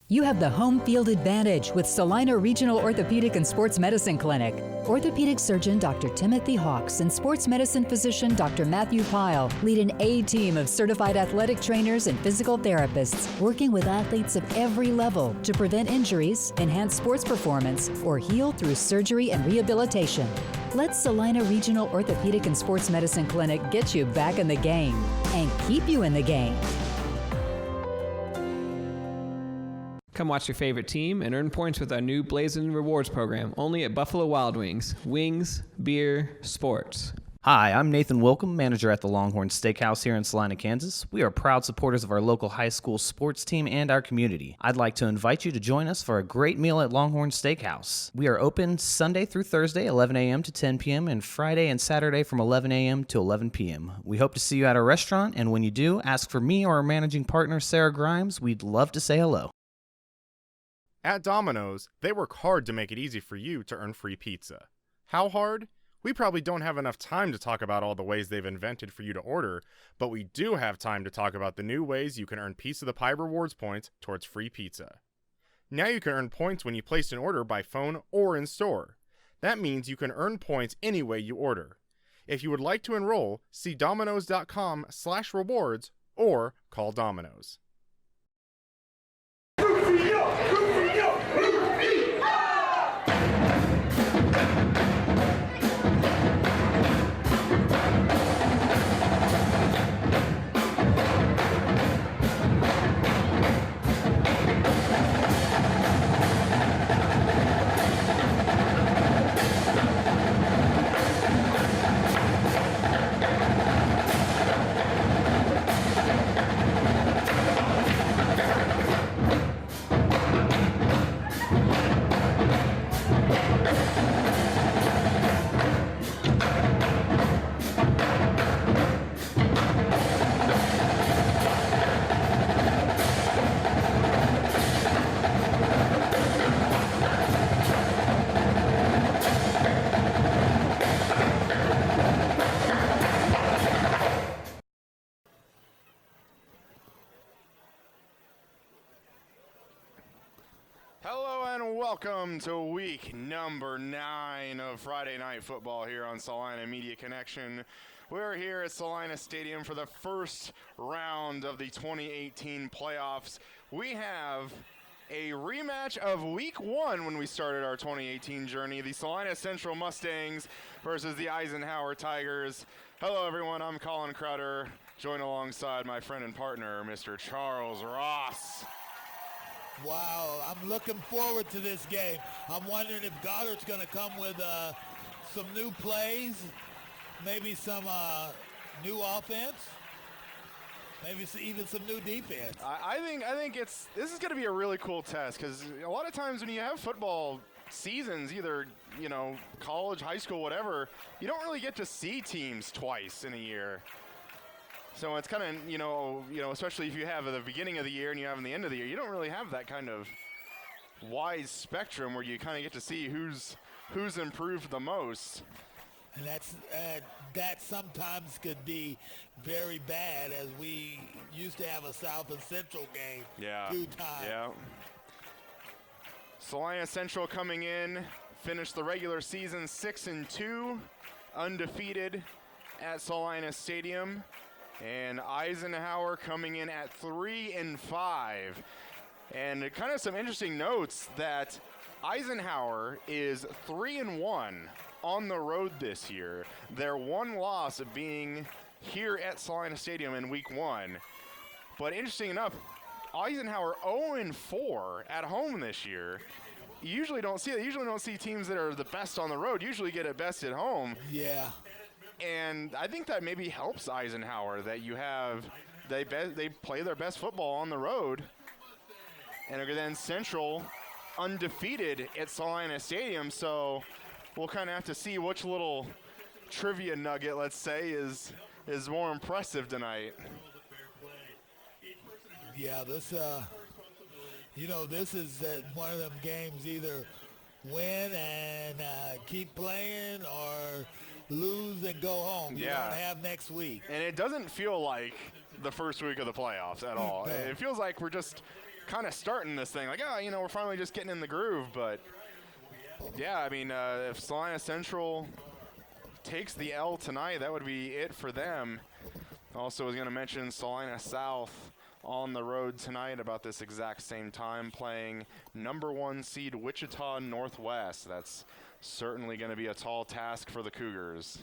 You have the home field advantage with Salina Regional Orthopedic and Sports Medicine Clinic. Orthopedic surgeon Dr. Timothy Hawks and sports medicine physician Dr. Matthew Pyle lead an A-team of certified athletic trainers and physical therapists working with athletes of every level to prevent injuries, enhance sports performance, or heal through surgery and rehabilitation. Let Salina Regional Orthopedic and Sports Medicine Clinic get you back in the game and keep you in the game. Come watch your favorite team and earn points with our new Blazin' Rewards program, only at Buffalo Wild Wings. Wings, beer, sports. Hi, I'm Nathan Wilcom, manager at the Longhorn Steakhouse here in Salina, Kansas. We are proud supporters of our local high school sports team and our community. I'd like to invite you to join us for a great meal at Longhorn Steakhouse. We are open Sunday through Thursday, 11 a.m. to 10 p.m., and Friday and Saturday from 11 a.m. to 11 p.m. We hope to see you at our restaurant, and when you do, ask for me or our managing partner, Sarah Grimes. We'd love to say hello. At Domino's, they work hard to make it easy for you to earn free pizza. How hard? We probably don't have enough time to talk about all the ways they've invented for you to order, but we do have time to talk about the new ways you can earn Piece of the Pie rewards points towards free pizza. Now you can earn points when you place an order by phone or in store. That means you can earn points any way you order. If you would like to enroll, see Domino's.com/rewards or call Domino's. Welcome to week number 9 of Friday Night Football here on Salina Media Connection. We're here at Salina Stadium for the first round of the 2018 playoffs. We have a rematch of week 1 when we started our 2018 journey, the Salina Central Mustangs versus the Eisenhower Tigers. Hello everyone, I'm Colin Crowder, joined alongside my friend and partner, Mr. Charles Ross. Wow, I'm looking forward to this game. I'm wondering if Goddard's going to come with some new plays, maybe some new offense, maybe even some new defense. I think this is going to be a really cool test because a lot of times when you have football seasons, either college, high school, whatever, you don't really get to see teams twice in a year. So it's kind of, especially if you have at the beginning of the year and you have in the end of the year, you don't really have that kind of wide spectrum where you kind of get to see who's improved the most. And that sometimes could be very bad, as we used to have a South and Central game 2 times. Yeah. Salina Central coming in, finished the regular season 6-2, undefeated at Salina Stadium. And Eisenhower coming in at 3-5. And kind of some interesting notes that Eisenhower is 3-1 on the road this year. Their one loss being here at Salina Stadium in week 1. But interesting enough, Eisenhower 0-4 at home this year. You usually don't see that. You usually don't see teams that are the best on the road usually get it best at home. Yeah. And I think that maybe helps Eisenhower that they play their best football on the road. And then Central undefeated at Salina Stadium, so we'll kind of have to see which little trivia nugget, let's say, is more impressive tonight. Yeah, this is one of them games, either win and keep playing or lose and go home. You don't have next week. And it doesn't feel like the first week of the playoffs at all. No. It feels like we're just kind of starting this thing. Like, we're finally just getting in the groove. But, yeah, I mean, if Salina Central takes the L tonight, that would be it for them. Also was going to mention Salina South on the road tonight about this exact same time, playing number 1 seed Wichita Northwest. That's certainly going to be a tall task for the Cougars.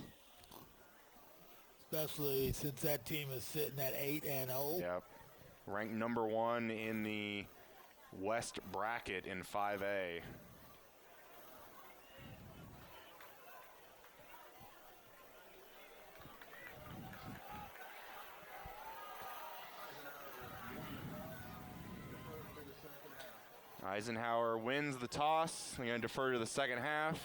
Especially since that team is sitting at 8-0. Yep. Ranked number 1 in the West bracket in 5A. Eisenhower wins the toss. They're going to defer to the second half.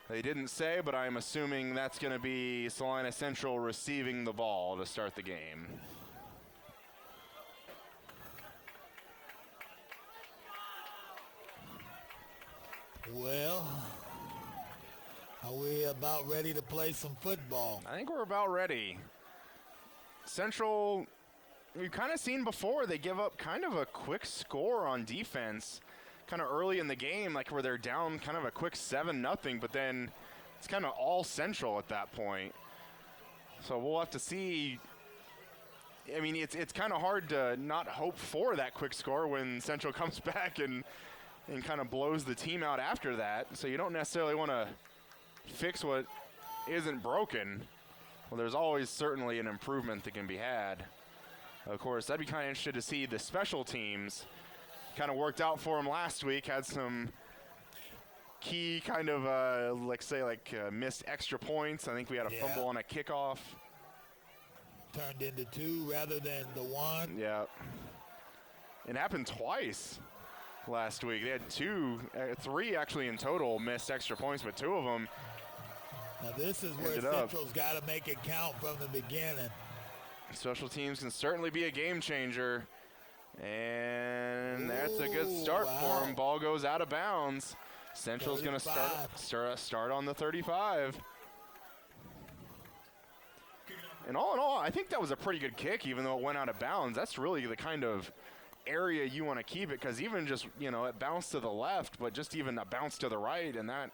They didn't say, but I'm assuming that's going to be Salina Central receiving the ball to start the game. Well, are we about ready to play some football? I think we're about ready. Central, we've kind of seen before, they give up kind of a quick score on defense kind of early in the game, like where they're down kind of a quick 7-0, but then it's kind of all Central at that point. So we'll have to see. I mean, it's kind of hard to not hope for that quick score when Central comes back and kind of blows the team out after that. So you don't necessarily want to fix what isn't broken. Well, there's always certainly an improvement that can be had. Of course, I'd be kind of interested to see the special teams. Kind of worked out for them last week. Had some key kind of, missed extra points. I think we had a fumble on a kickoff. Turned into 2 rather than the 1. Yeah. It happened twice last week. They had 3 actually in total missed extra points, but 2 of them. Now this is where Central's got to make it count from the beginning. Special teams can certainly be a game changer. And that's a good start for him. Ball goes out of bounds. Central's going to start on the 35. And all in all, I think that was a pretty good kick, even though it went out of bounds. That's really the kind of area you want to keep it, because even just, it bounced to the left, but just even a bounce to the right, and that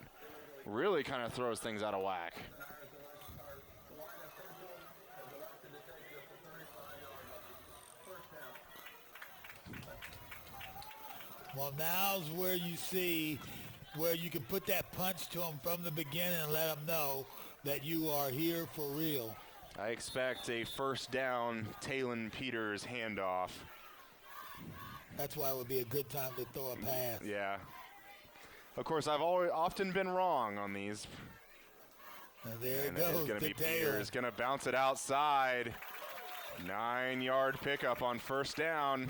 really kind of throws things out of whack. Well, now's where you see where you can put that punch to them from the beginning and let them know that you are here for real. I expect a first down Talon Peters handoff. That's why it would be a good time to throw a pass. Yeah. Of course, I've often been wrong on these. And there it goes. It's going to be Peters. Going to bounce it outside. 9-yard pickup on first down.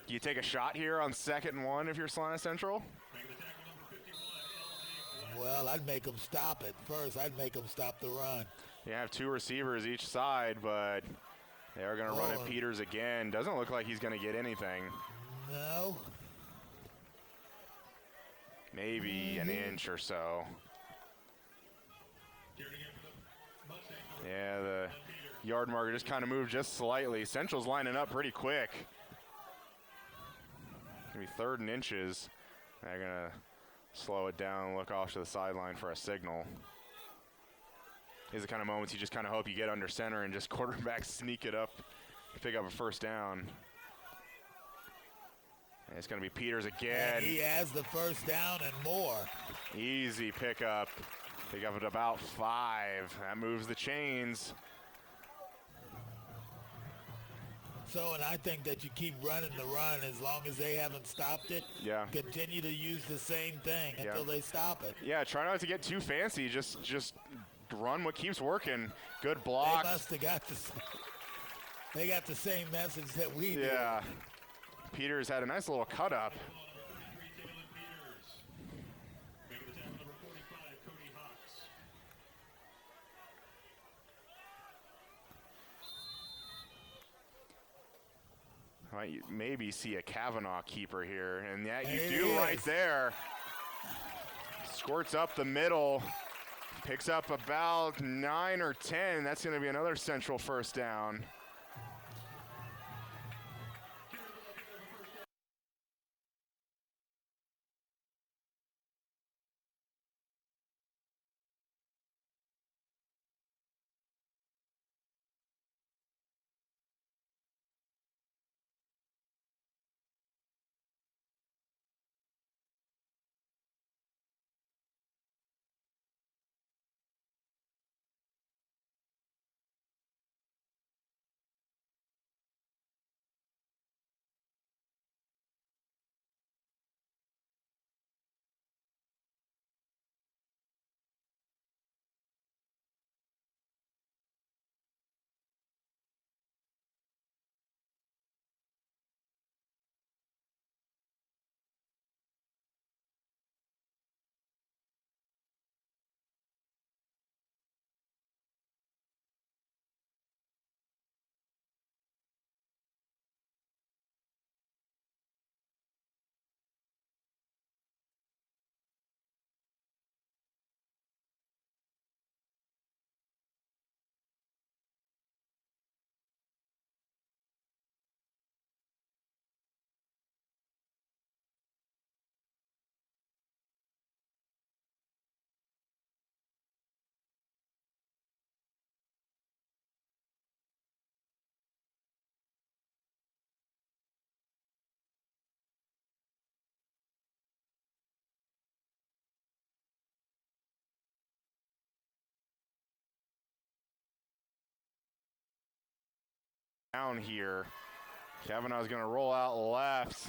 You take a shot here on 2nd and 1 if you're Salina Central? Well, I'd make them stop it first. I'd make them stop the run. You have 2 receivers each side, but they are going to run it Peters again. Doesn't look like he's going to get anything. No. Maybe an inch or so. Yeah, the yard marker just kind of moved just slightly. Central's lining up pretty quick. Gonna be 3rd and inches. They're gonna slow it down and look off to the sideline for a signal. These are the kind of moments you just kind of hope you get under center and just quarterback sneak it up, pick up a first down. And it's gonna be Peters again. And he has the first down and more. Easy pickup. Pick up at about 5. That moves the chains. So, and I think that you keep running the run as long as they haven't stopped it. Yeah. Continue to use the same thing until they stop it. Yeah, try not to get too fancy. Just run what keeps working. Good block. They must have got they got the same message that we do. Yeah. Peters had a nice little cut up. Might maybe see a Kavanaugh keeper here, and yeah, you do right there. Squirts up the middle, picks up about 9 or 10. That's going to be another Central first down. down here. Kavanaugh's going to roll out left.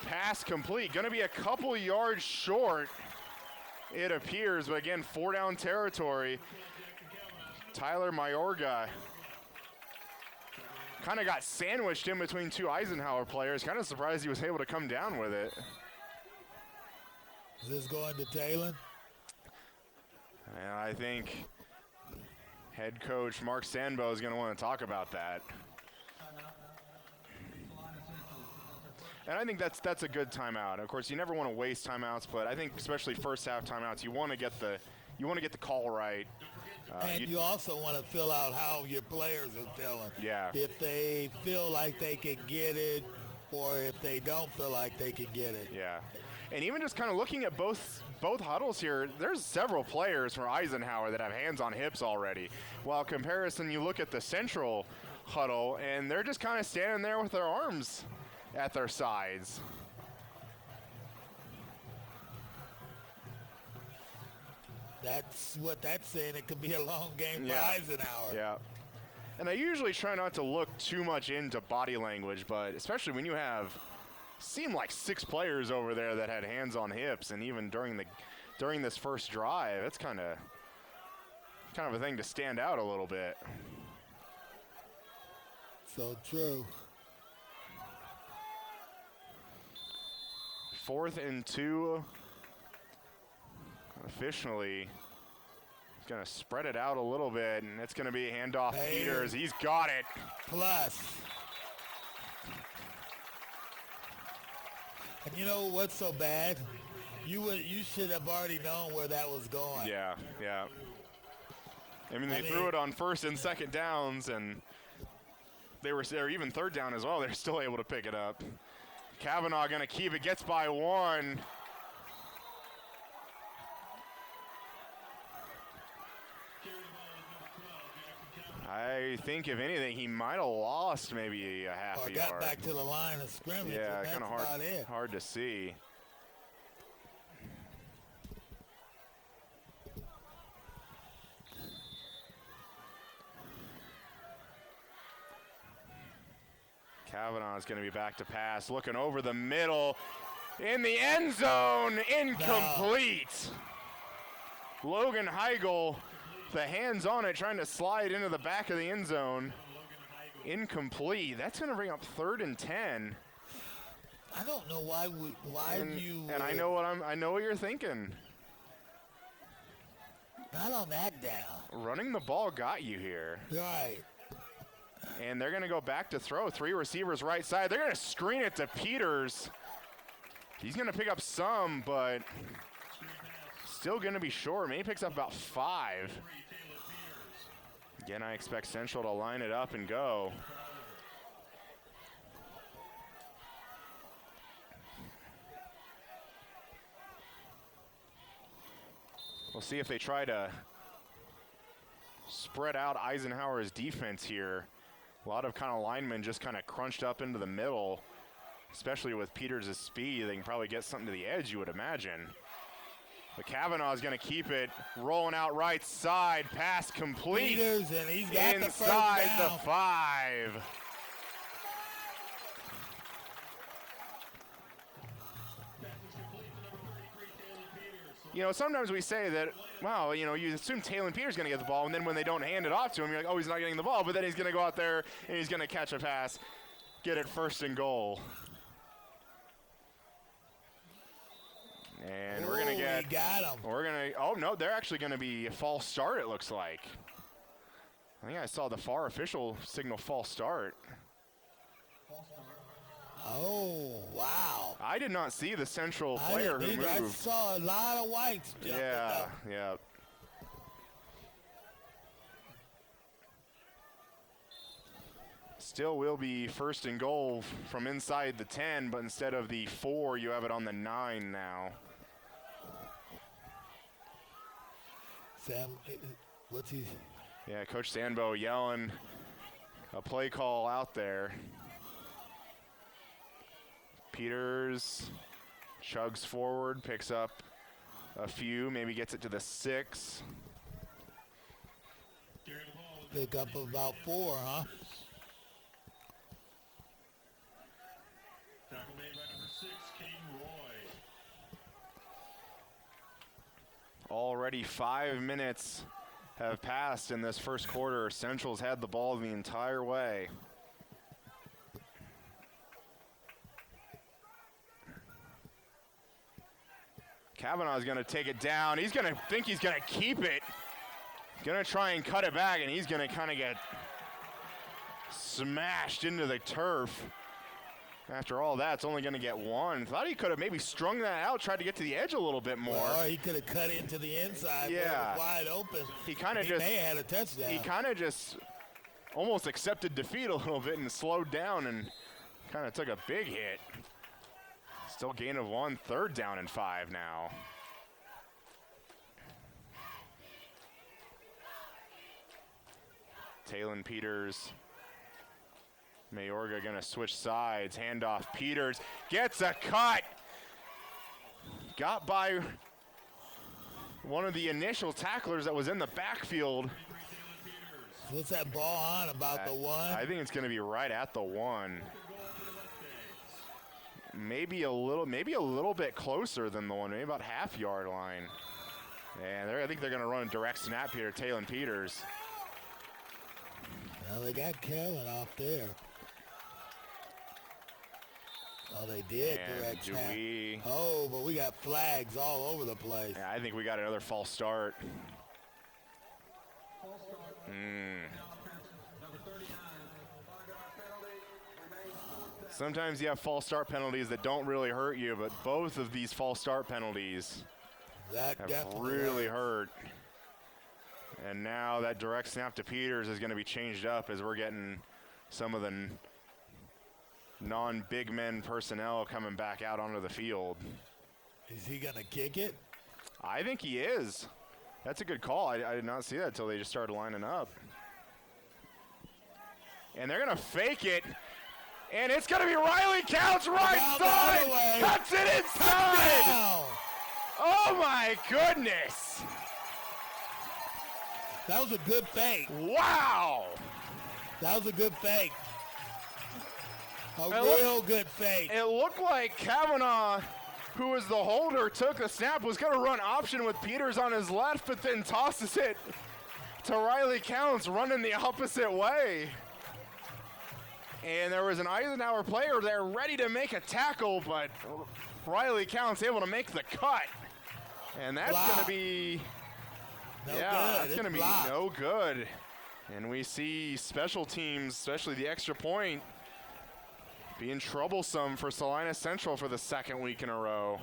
Pass complete. Going to be a couple yards short, it appears. But again, 4 down territory. Tyler Mayorga kind of got sandwiched in between 2 Eisenhower players. Kind of surprised he was able to come down with it. Is this going to Talon? And I think head coach Mark Sandbo is going to want to talk about that. And I think that's a good timeout. Of course, you never want to waste timeouts, but I think especially first half timeouts, you want to get the call right. And you also want to fill out how your players are feeling. Yeah. If they feel like they can get it, or if they don't feel like they can get it. Yeah. And even just kind of looking at both huddles here, there's several players from Eisenhower that have hands on hips already. While comparison, you look at the central huddle, and they're just kind of standing there with their arms at their sides. That's what that's saying. It could be a long game for Yeah. Eisenhower. Yeah. And I usually try not to look too much into body language, but especially when you have seemed like 6 players over there that had hands on hips, and even during this first drive, it's kind of a thing to stand out a little bit. So true. 4th and 2. Officially, he's going to spread it out a little bit, and it's going to be a handoff. Peters. He's got it. Plus. And you know what's so bad? You should have already known where that was going. Yeah, yeah. I mean, they threw it on 1st and 2nd downs, and they were even 3rd down as well. They're still able to pick it up. Kavanaugh going to keep it, gets by 1. I think, if anything, he might have lost maybe a half a yard. Got back to the line of scrimmage. Yeah, kind of hard to see. Kavanaugh is going to be back to pass, looking over the middle, in the end zone, incomplete. No. Logan Heigl, the hands on it, trying to slide into the back of the end zone. Incomplete. That's going to bring up 3rd and 10. I don't know why And I know what you're thinking. Not on that down. Running the ball got you here. Right. And they're going to go back to throw. 3 receivers right side. They're going to screen it to Peters. He's going to pick up some, but still going to be short. Maybe picks up about 5. Again, I expect Central to line it up and go. We'll see if they try to spread out Eisenhower's defense here. A lot of kind of linemen just kind of crunched up into the middle, especially with Peters' speed. They can probably get something to the edge, you would imagine. But Kavanaugh is going to keep it rolling out right side. Pass complete. Peters, and he's got inside the 5. You know, sometimes we say that, wow, you know, you assume Talon Peters going to get the ball, and then when they don't hand it off to him, you're like, oh, he's not getting the ball. But then he's going to go out there, and he's going to catch a pass, get it 1st and goal. And we're going to get. Got him. We're going to. Oh, no, they're actually going to be a false start, it looks like. I think I saw the FAR official signal false start. Oh, wow. I did not see the Central player who moved. I saw a lot of whites jumping up. Yeah. Still will be 1st and goal from inside the 10, but instead of the 4, you have it on the 9 now. Sam, what's he? Yeah, Coach Sandbo yelling a play call out there. Peters chugs forward, picks up a few, maybe gets it to the 6. Pick up about 4, huh? Tackle made by number 6, King Roy. Already 5 minutes have passed in this first quarter. Central's had the ball the entire way. Kavanaugh's going to take it down. He's going to think he's going to keep it. Going to try and cut it back, and he's going to kind of get smashed into the turf. After all that, it's only going to get 1. Thought he could have maybe strung that out, tried to get to the edge a little bit more. Well, he could have cut into the inside. Yeah. Wide open. He kind of just may have had a touchdown. He kind of just almost accepted defeat a little bit and slowed down and kind of took a big hit. Still gain of 1, 3rd down and 5 now. Talon Peters. Mayorga gonna switch sides, handoff. Peters gets a cut. Got by one of the initial tacklers that was in the backfield. What's that ball on, about the 1? I think it's gonna be right at the 1. Maybe a little bit closer than the 1, maybe about half-yard line. And I think they're gonna run a direct snap here, Talon Peters. Well, they got Kellen off there. Oh, they did. And do we? Oh, but we got flags all over the place. Yeah, I think we got another false start. Sometimes you have false start penalties that don't really hurt you, but both of these false start penalties That have definitely really hurt. And now that direct snap to Peters is going to be changed up as we're getting some of the non-big men personnel coming back out onto the field. Is he going to kick it? I think he is. That's a good call. I did not see that until they just started lining up. And they're going to fake it. And it's going to be Riley Counts right side. Cuts it inside. Touchdown! Oh, my goodness. That was a good fake. Wow. That was a good fake. Real good fake. It looked like Kavanaugh, who was the holder, took the snap, was going to run option with Peters on his left, but then tosses it to Riley Counts running the opposite way. And there was an Eisenhower player there ready to make a tackle, but Riley Counts able to make the cut. And that's going to be, that's going to be no good. And we see special teams, especially the extra point, being troublesome for Salina Central for the 2nd week in a row.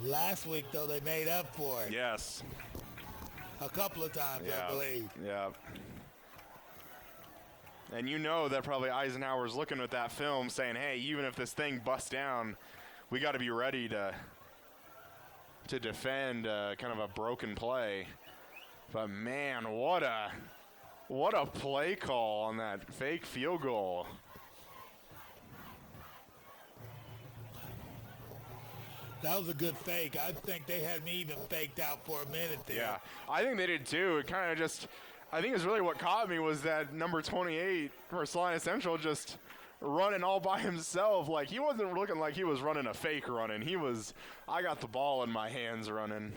Last week, though, they made up for it. Yes. A couple of times, I believe. Yeah. And you know that probably Eisenhower's looking at that film saying, hey, even if this thing busts down, we got to be ready to defend kind of a broken play. But, man, what a play call on that fake field goal. That was a good fake. I think they had me even faked out for a minute there. Yeah, I think they did too. It kind of just, I think it's really what caught me was that number 28 for Salina Central just running all by himself. Like, he wasn't looking like he was running a fake running. He was, I got the ball in my hands running.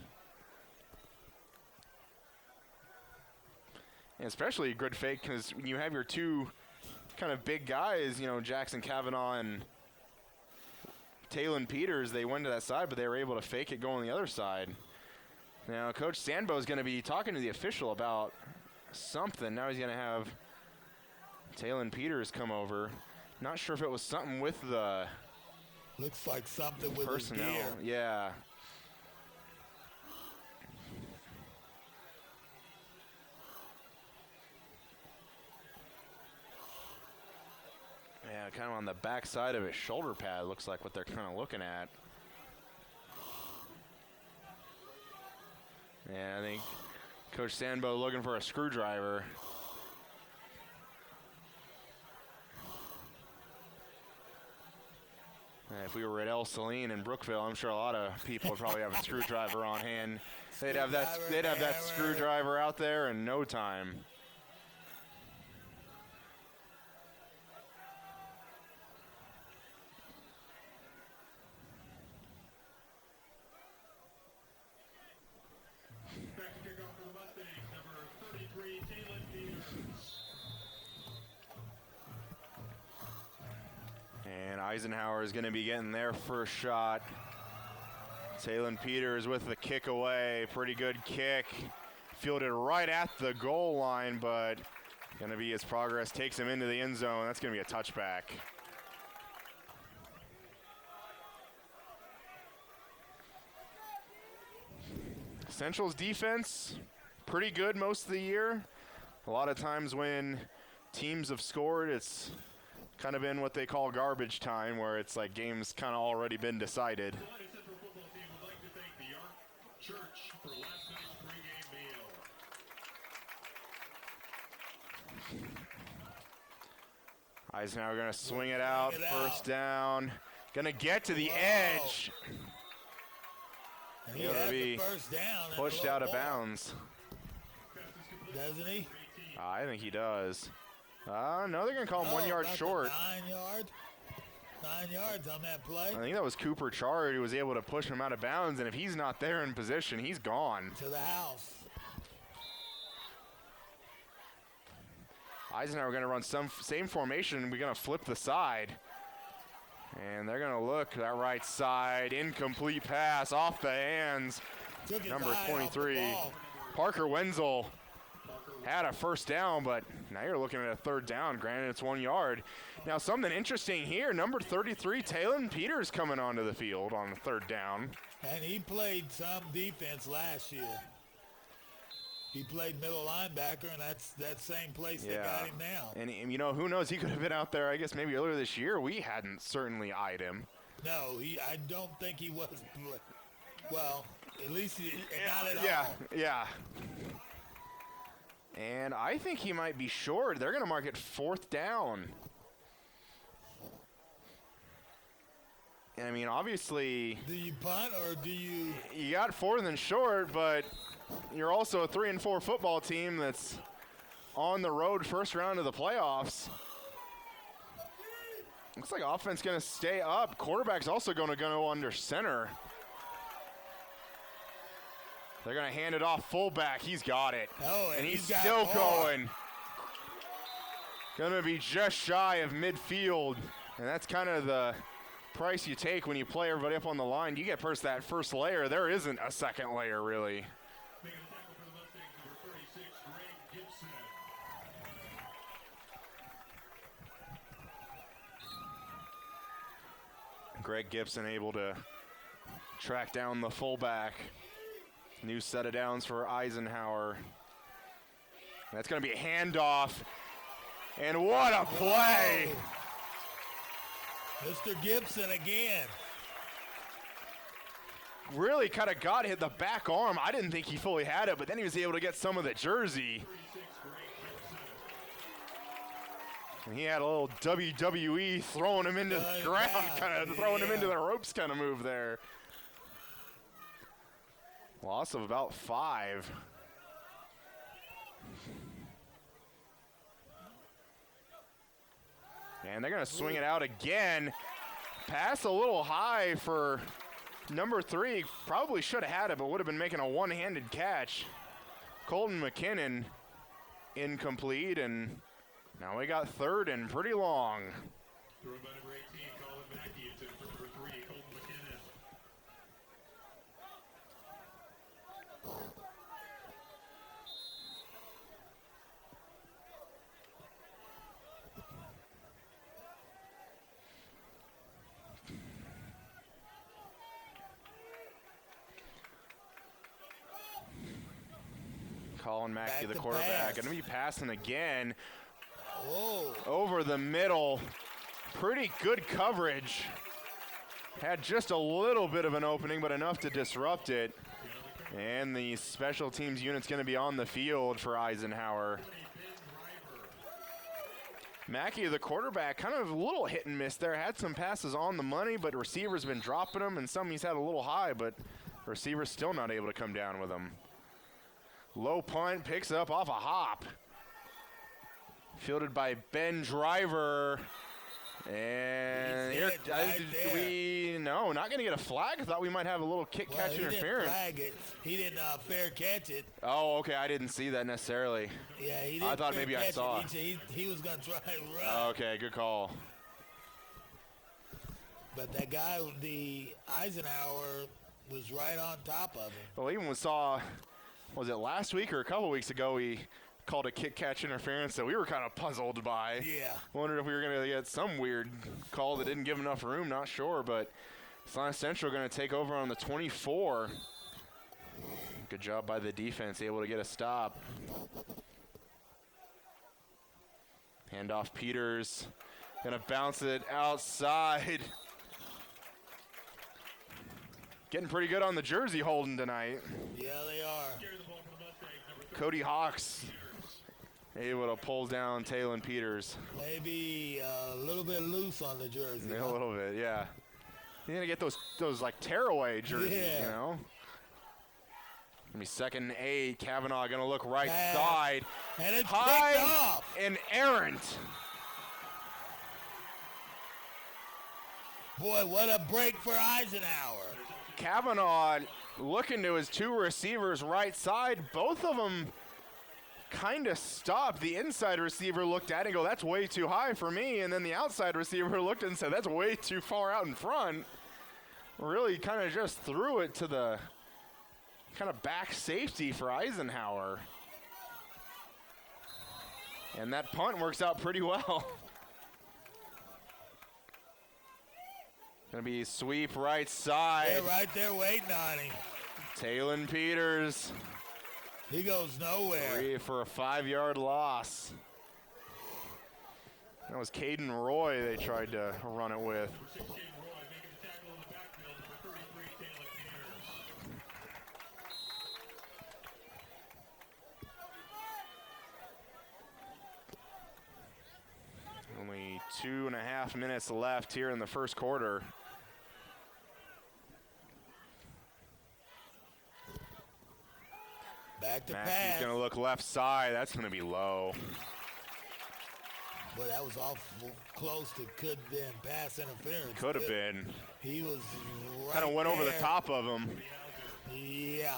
And especially a good fake because when you have your two kind of big guys, you know, Jackson Kavanaugh and Talon Peters, they went to that side, but they were able to fake it going the other side. Now, Coach Sandbo is going to be talking to the official about something. Now he's going to have Talon Peters come over. Not sure if it was something with the looks like something with personnel. His gear. Yeah. Yeah, kind of on the back side of his shoulder pad looks like what they're kind of looking at. Yeah, I think Coach Sandbo looking for a screwdriver. If we were at El Saline in Brookville, I'm sure a lot of people would probably have a screwdriver on hand. They'd have that screwdriver out there in no time. Eisenhower is going to be getting their first shot. Talon Peters with the kick away. Pretty good kick. Fielded right at the goal line, but going to be his progress. Takes him into the end zone. That's going to be a touchback. Central's defense, pretty good most of the year. A lot of times when teams have scored, it's kind of been what they call garbage time, where it's like games kind of already been decided. Salina Central football team would like to thank the Ark Church for last night's pregame meal. Eisenhower going to swing it out, first down. Going to get to the edge. And he He'll had be the first down. Pushed out of bounds. Doesn't he? I think he does. No, they're going to call him 1 yard about the short. 9 yards. 9 yards on that play. I think that was Cooper Chard who was able to push him out of bounds, and if he's not there in position, he's gone. To the house. Eisenhower going to run same formation. We're going to flip the side. And they're going to look that right side. Incomplete pass off the hands. Took his Number eye off the 23, ball. Parker Wenzel had a first down, but now you're looking at a third down. Granted, it's 1 yard. Now, something interesting here. Number 33, Talon Peters coming onto the field on the third down. And he played some defense last year. He played middle linebacker, and that's that same place they got him now. And, you know, who knows? He could have been out there, I guess, maybe earlier this year. We hadn't certainly eyed him. No, I don't think he was. Well, at least not at Yeah, all. yeah. And I think he might be short. They're going to mark it fourth down. And, I mean, obviously, Do you punt or do you? you got fourth and short, but you're also a 3-4 football team that's on the road first round of the playoffs. Looks like offense going to stay up. Quarterback's also going to go under center. They're going to hand it off fullback. He's got it. Oh, and he's got still more. going. Going to be just shy of midfield. And that's kind of the price you take when you play everybody up on the line. You get that first layer. There isn't a second layer, really. Making a tackle for the Mustangs, number 36, Greg Gibson. Greg Gibson able to track down the fullback. New set of downs for Eisenhower. That's going to be a handoff. And what a play! Mr. Gibson again. Really kind of got hit the back arm. I didn't think he fully had it, but then he was able to get some of the jersey. And he had a little WWE throwing him into the ground, kind of throwing him into the ropes kind of move there. Loss of about 5. And they're going to swing it out again. Pass a little high for number 3. Probably should have had it, but would have been making a one-handed catch. Colton McKinnon incomplete, and now we got third and pretty long. Thrown by number 18, Colin Mackey. It's in for number 3, Colton McKinnon. Colin Mackey, Back the to quarterback, pass. going to be passing again Whoa. over the middle. Pretty good coverage. Had just a little bit of an opening, but enough to disrupt it. And the special teams unit's going to be on the field for Eisenhower. Mackey, the quarterback, kind of a little hit and miss there. Had some passes on the money, but receivers been dropping them, and some he's had a little high, but receivers still not able to come down with them. Low punt, picks up off a hop. Fielded by Ben Driver. And He's hit right there. No, not going to get a flag. I thought we might have a little kick catch He interference. didn't flag it. He didn't fair catch it. Oh, okay. I didn't see that necessarily. Yeah, he didn't. I thought fair maybe I catch saw. it. He was going to try and run. Okay, good call. but that guy, the Eisenhower, was right on top of him. Well, even we saw, was it last week or a couple weeks ago, he called a kick-catch interference that we were kind of puzzled by. Yeah. Wondered if we were going to get some weird call that didn't give enough room, not sure, but Salina Central going to take over on the 24. Good job by the defense, able to get a stop. Handoff Peters, going to bounce it outside. Getting pretty good on the jersey holding tonight. Yeah, they are. Cody Hawks able to pull down Talon Peters. Maybe a little bit loose on the jersey. A little bit, yeah. You're going to get those like tearaway jerseys, Yeah. you know? Gonna be 2nd and 8. Kavanaugh going to look right Pass. side. And it's High picked off. and errant. Boy, what a break for Eisenhower. Kavanaugh looking to his 2 receivers right side. Both of them kind of stopped. The inside receiver looked at it and go, that's way too high for me. And then the outside receiver looked and said, that's way too far out in front. Really kind of just threw it to the kind of back safety for Eisenhower. And that punt works out pretty well. Gonna be sweep right side. They're right there waiting on him. Talon Peters. He goes nowhere. 3 for a 5-yard loss. That was Caden Roy they tried to run it with. Only 2.5 minutes left here in the first quarter. Back to Mackey's pass. going to look left side. That's going to be low. Boy, that was awful close to could have been pass interference. Could have been. He was right Kind of went over the there. top of him. Yeah.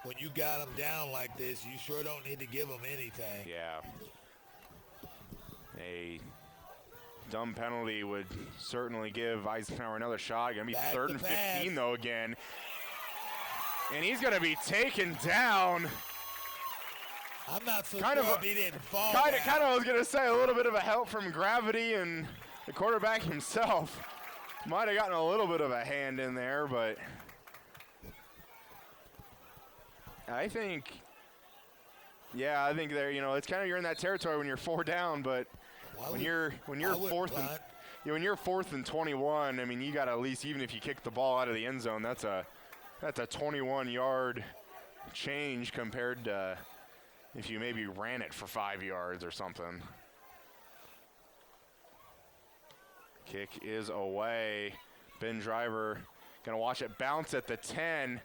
When you got him down like this, you sure don't need to give him anything. Yeah. A dumb penalty would certainly give Eisenhower another shot. Going to be Back 3rd to and pass. 15 though again. And he's going to be taken down. I'm not so Kind sure of if he didn't fall Kind down. of, I was going to say a little bit of a help from gravity, and the quarterback himself might have gotten a little bit of a hand in there, but I think there, it's kind of you're in that territory when you're 4 down, but when you're fourth and when you're 4th and 21, I mean, you got to at least, even if you kick the ball out of the end zone, that's a 21-yard change compared to if you maybe ran it for 5 yards or something. Kick is away. Ben Driver gonna watch it bounce at the 10.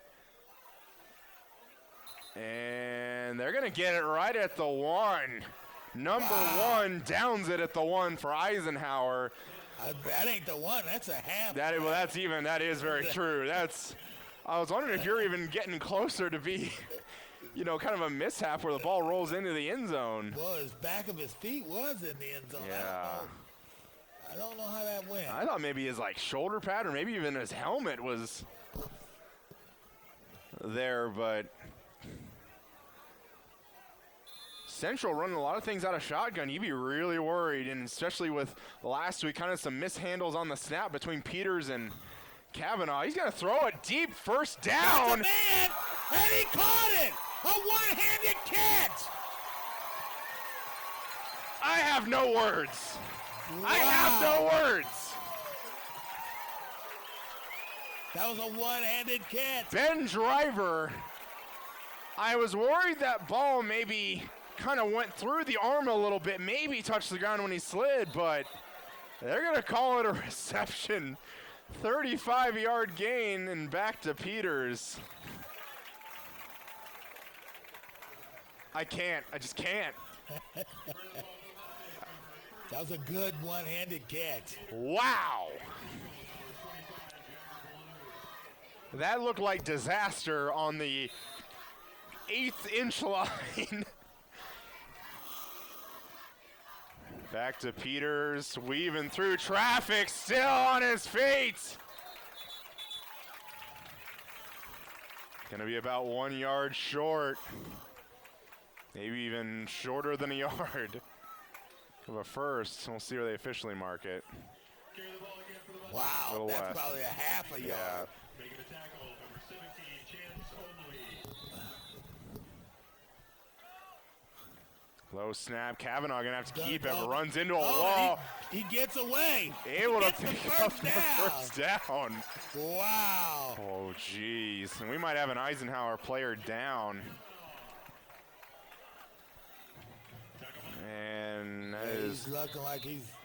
And they're gonna get it right at the 1. Number 1 downs it at the 1 for Eisenhower. That ain't the 1. That's a half. That is very true. I was wondering if you're even getting closer to be, kind of a mishap where the ball rolls into the end zone. Well, his back of his feet was in the end zone. Yeah. I don't know how that went. I thought maybe his shoulder pad or maybe even his helmet was there, but Central running a lot of things out of shotgun. You'd be really worried, and especially with last week, kind of some mishandles on the snap between Peters and Kavanaugh. He's going to throw it deep, first down. That's a man, and he caught it! A one-handed catch! I have no words. Wow. I have no words. That was a one-handed catch. Ben Driver, I was worried that ball maybe kind of went through the arm a little bit, maybe touched the ground when he slid, but they're going to call it a reception. 35-yard gain and back to Peters. I just can't. That was a good one-handed catch. Wow. That looked like disaster on the eighth-inch line. Back to Peters, weaving through traffic, still on his feet. Gonna be about 1 yard short. Maybe even shorter than a yard of a first. We'll see where they officially mark it. Wow, that's probably a half a yard. Making a tackle, number 17, Chance Only. Low snap, Kavanaugh gonna have to keep it, runs into a wall. He gets away. Able to pick up the first down. Wow. Oh, geez. And we might have an Eisenhower player down. And He's looking like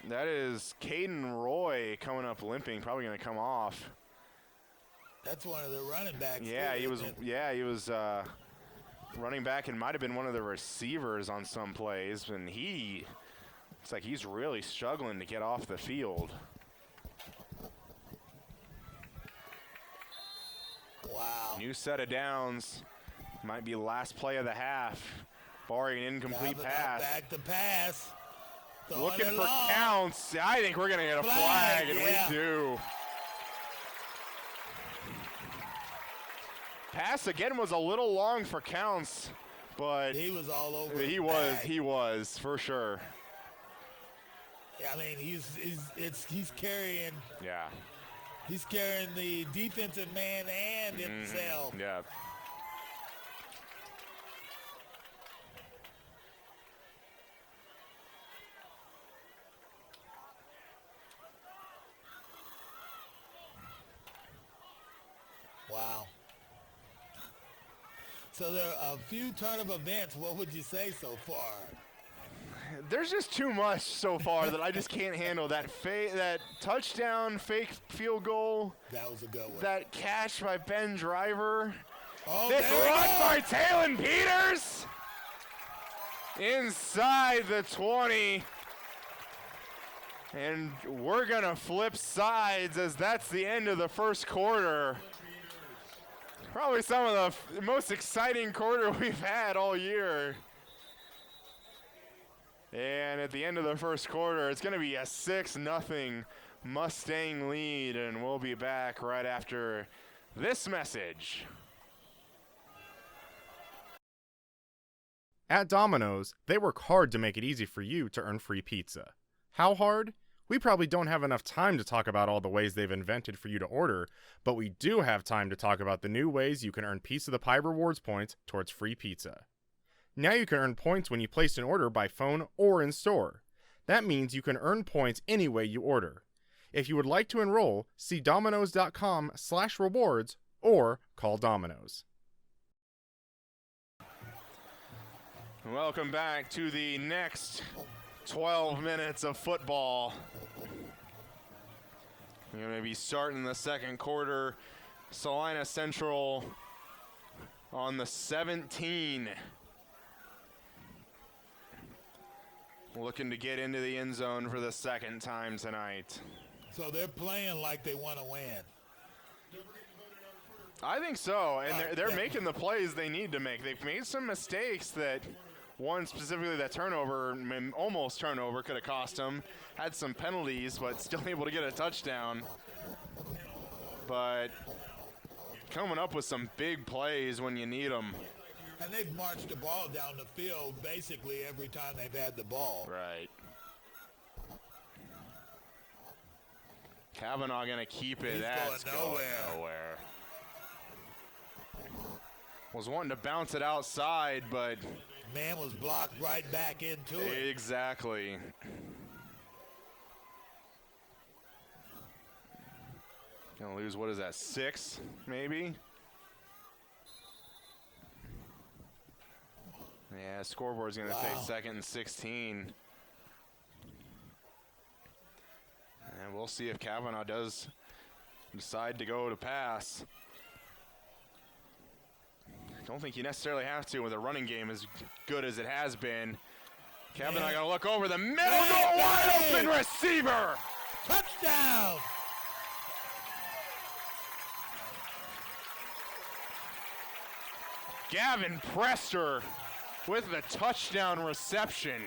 that is Caden Roy coming up limping, probably gonna come off. That's one of the running backs. Yeah, too, he was. isn't it? Yeah, he was running back and might have been one of the receivers on some plays. And he looks like he's really struggling to get off the field. Wow. New set of downs. Might be last play of the half. Barring an incomplete pass. Back to pass. Looking for counts. I think we're going to get a flag, and we do. Pass again was a little long for counts, but he was all over. He was for sure. Yeah, I mean, he's carrying. Yeah. He's carrying the defensive man and himself. Yeah. Wow. So there are a few turn of events. What would you say so far? There's just too much so far that I just can't handle. That touchdown, fake field goal. That was a good one. That catch by Ben Driver. Oh, this run by Talon Peters. Inside the 20. And we're going to flip sides as that's the end of the first quarter. Probably some of the most exciting quarter we've had all year. And at the end of the first quarter, it's going to be a 6-0 Mustang lead, and we'll be back right after this message. At Domino's, they work hard to make it easy for you to earn free pizza. How hard? We probably don't have enough time to talk about all the ways they've invented for you to order, but we do have time to talk about the new ways you can earn Piece of the Pie rewards points towards free pizza. Now you can earn points when you place an order by phone or in store. That means you can earn points any way you order. If you would like to enroll, see Domino's.com/rewards or call Domino's. Welcome back to the next 12 minutes of football. We're going to be starting the second quarter. Salina Central on the 17. Looking to get into the end zone for the second time tonight. So they're playing like they want to win. I think so, and they're making the plays they need to make. They've made some mistakes that one specifically that turnover, almost turnover, could have cost them. Had some penalties, but still able to get a touchdown. But coming up with some big plays when you need them. And they've marched the ball down the field basically every time they've had the ball. Right. Kavanaugh going to keep it. That's going nowhere. Was wanting to bounce it outside, but man was blocked right back into it. Exactly. Gonna lose, what is that, 6 maybe? Yeah, scoreboard's gonna say 2nd and 16. And we'll see if Kavanaugh does decide to go to pass. I don't think you necessarily have to with a running game as good as it has been. Kavanaugh gonna look over the middle, wide open receiver. Touchdown! Gavin Prester with the touchdown reception.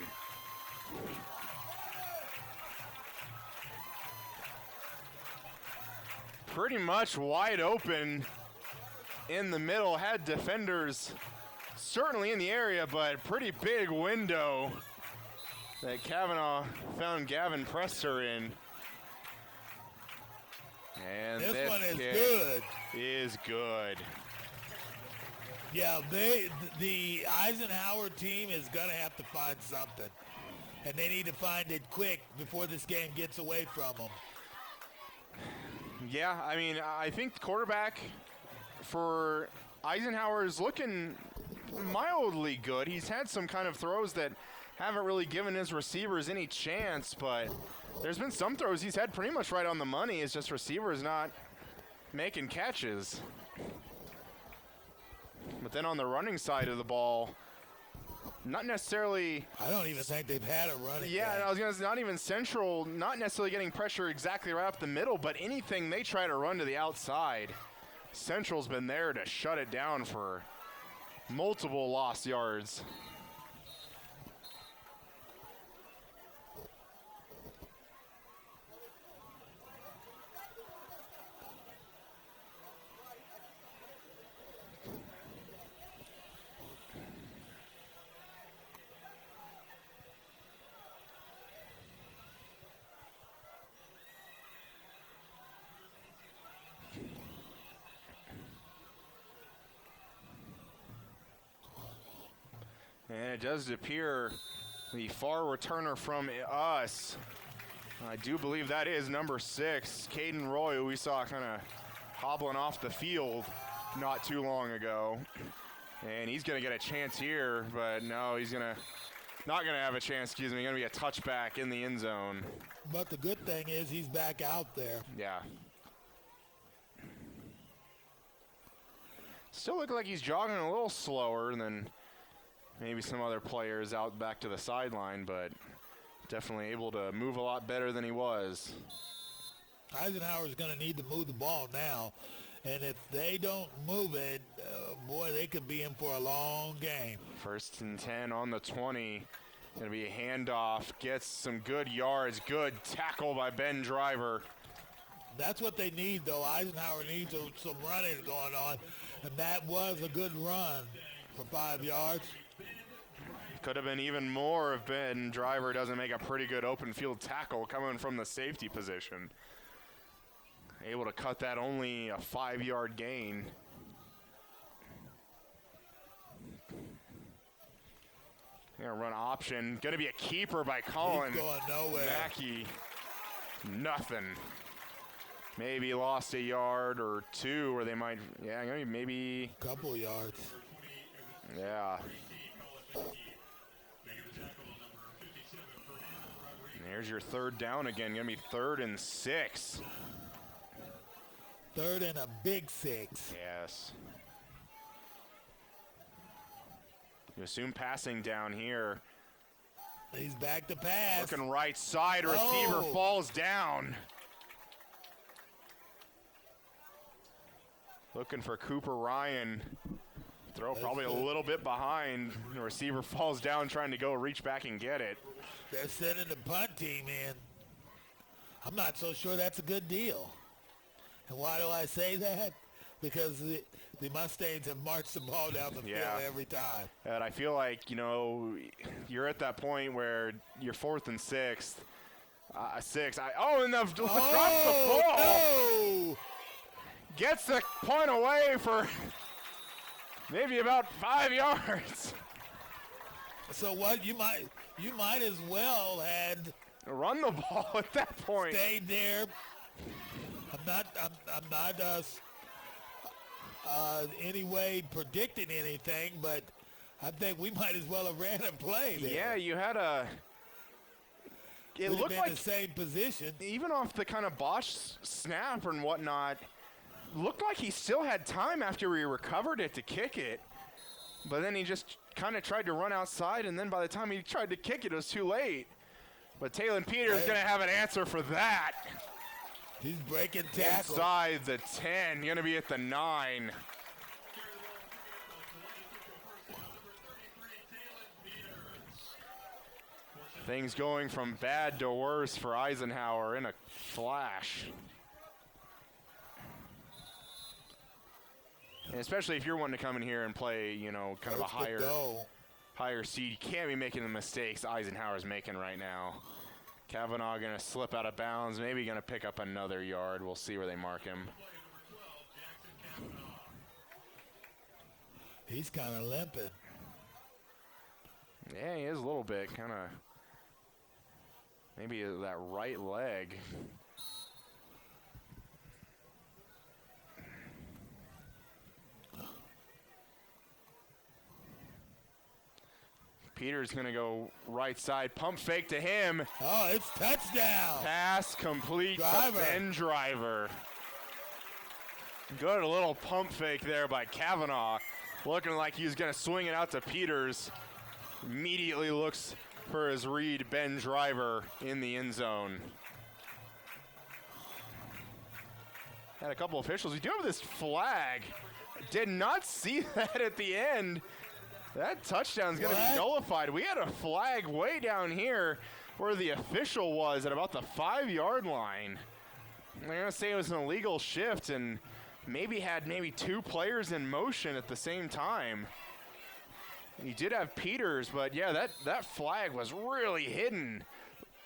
Pretty much wide open in the middle, had defenders certainly in the area, but pretty big window that Kavanaugh found Gavin Prester in. And This one is kick good. is good. Yeah, the Eisenhower team is going to have to find something. And they need to find it quick before this game gets away from them. Yeah, I mean, I think the quarterback for Eisenhower is looking mildly good. He's had some kind of throws that haven't really given his receivers any chance, but there's been some throws he's had pretty much right on the money. It's just receivers not making catches. But then on the running side of the ball, not necessarily. I don't even think they've had a running Yeah, game. and I was going to say, not even Central, not necessarily getting pressure exactly right up the middle, but anything they try to run to the outside, Central's been there to shut it down for multiple lost yards. And it does appear the far returner from us, I do believe that is number 6, Caden Roy, who we saw kind of hobbling off the field not too long ago. And he's going to get a chance here, but no, he's not going to have a chance, going to be a touchback in the end zone. But the good thing is he's back out there. Yeah. Still look like he's jogging a little slower than maybe some other players out back to the sideline, but definitely able to move a lot better than he was. Eisenhower's going to need to move the ball now. And if they don't move it, boy, they could be in for a long game. 1st and 10 on the 20. Going to be a handoff. Gets some good yards. Good tackle by Ben Driver. That's what they need, though. Eisenhower needs some running going on. And that was a good run for 5 yards. Could have been even more if Ben Driver doesn't make a pretty good open field tackle coming from the safety position. Able to cut that only a 5-yard gain. Gonna run option. Gonna be a keeper by Colin. He's going nowhere. Mackey. Nothing. Maybe lost a yard or two, or they might, yeah, maybe. Couple yards. Yeah. And there's your 3rd down again. Gonna be 3rd and 6. 3rd and a big 6. Yes. You assume passing down here. He's back to pass. Looking right side, receiver falls down. Looking for Cooper Ryan. Throw probably a little bit behind. The receiver falls down trying to go reach back and get it. They're sending the punt team in. I'm not so sure that's a good deal. And why do I say that? Because the Mustangs have marched the ball down the field every time. And I feel like, you're at that point where you're 4th and 6th. Dropped the ball. No! Gets the punt away for maybe about 5 yards. So what? You might as well had Run the ball at that point. stayed there. I'm not any way predicting anything, but I think we might as well have ran a play there. Yeah, you had a. It Would have looked been like the same position. even off the kind of botched snap and whatnot, looked like he still had time after he recovered it to kick it. But then he just kind of tried to run outside, and then by the time he tried to kick it, it was too late. But Taylor Peters going to have an answer for that. He's breaking tackles. Inside the 10, going to be at the 9. Things going from bad to worse for Eisenhower in a flash. And especially if you're wanting to come in here and play, you know, kind of a higher seed, you can't be making the mistakes Eisenhower's making right now. Kavanaugh going to slip out of bounds, maybe going to pick up another yard. We'll see where they mark him. He's kind of limping. Yeah, he is a little bit, kind of. Maybe that right leg. Peter's going to go right side, pump fake to him. Oh, it's touchdown. Pass complete to Ben Driver. Good little pump fake there by Kavanaugh. Looking like he was going to swing it out to Peters. Immediately looks for his read, Ben Driver, in the end zone. Had a couple officials. We do have this flag. Did not see that at the end. That touchdown's going to be nullified. We had a flag way down here where the official was at about the 5-yard line. They're going to say it was an illegal shift and had two players in motion at the same time. He did have Peters, but yeah, that flag was really hidden.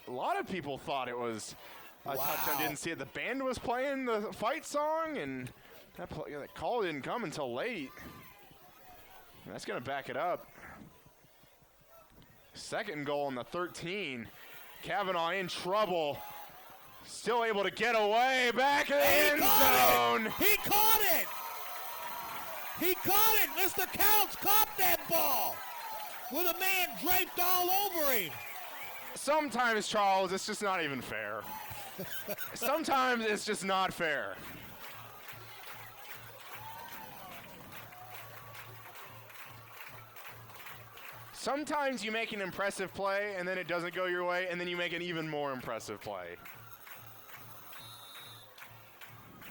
A lot of people thought it was a touchdown. Didn't see it. The band was playing the fight song, and that call didn't come until late. That's going to back it up. Second goal in the 13. Kavanaugh in trouble. Still able to get away. Back in the end zone. He caught it. He caught it. Mr. Counts caught that ball with a man draped all over him. Sometimes, Charles, it's just not even fair. Sometimes it's just not fair. Sometimes you make an impressive play, and then it doesn't go your way, and then you make an even more impressive play.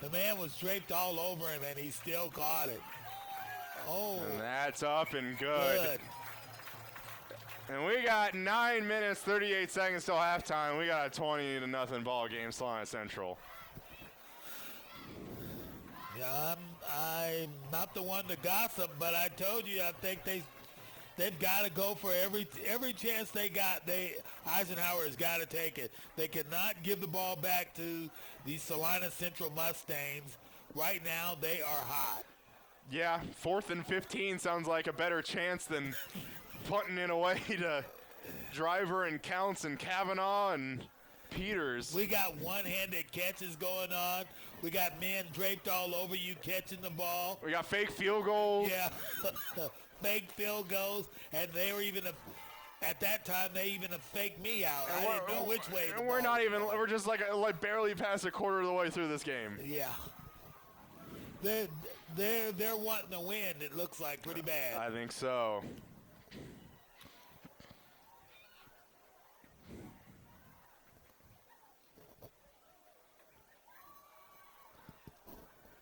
The man was draped all over him, and he still caught it. Oh. And that's up and good. And we got 9 minutes, 38 seconds till halftime. We got a 20-0 ball game, Salina Central. Yeah, I'm not the one to gossip, but I told you I think they've got to go for every chance they got. Eisenhower has got to take it. They cannot give the ball back to the Salina Central Mustangs. Right now, they are hot. Yeah, 4th and 15 sounds like a better chance than punting it away to Driver and Counts and Kavanaugh and Peters. We got one-handed catches going on. We got men draped all over you catching the ball. We got fake field goals. Yeah, fake field goals, and they were even at that time they even faked me out. I didn't know which way. And we're just like barely past a quarter of the way through this game. Yeah. They're wanting to win, it looks like, pretty bad. I think so.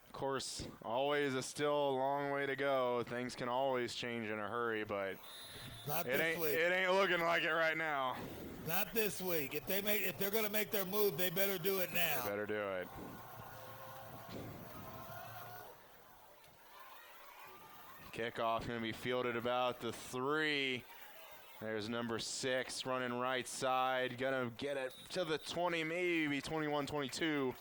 Of course, always still a long way to go. Things can always change in a hurry, but Not this week. It ain't looking like it right now. Not this week. If they're going to make their move, they better do it now. They better do it. Kickoff going to be fielded about the 3. There's number 6 running right side. Going to get it to the 20, maybe 21, 22.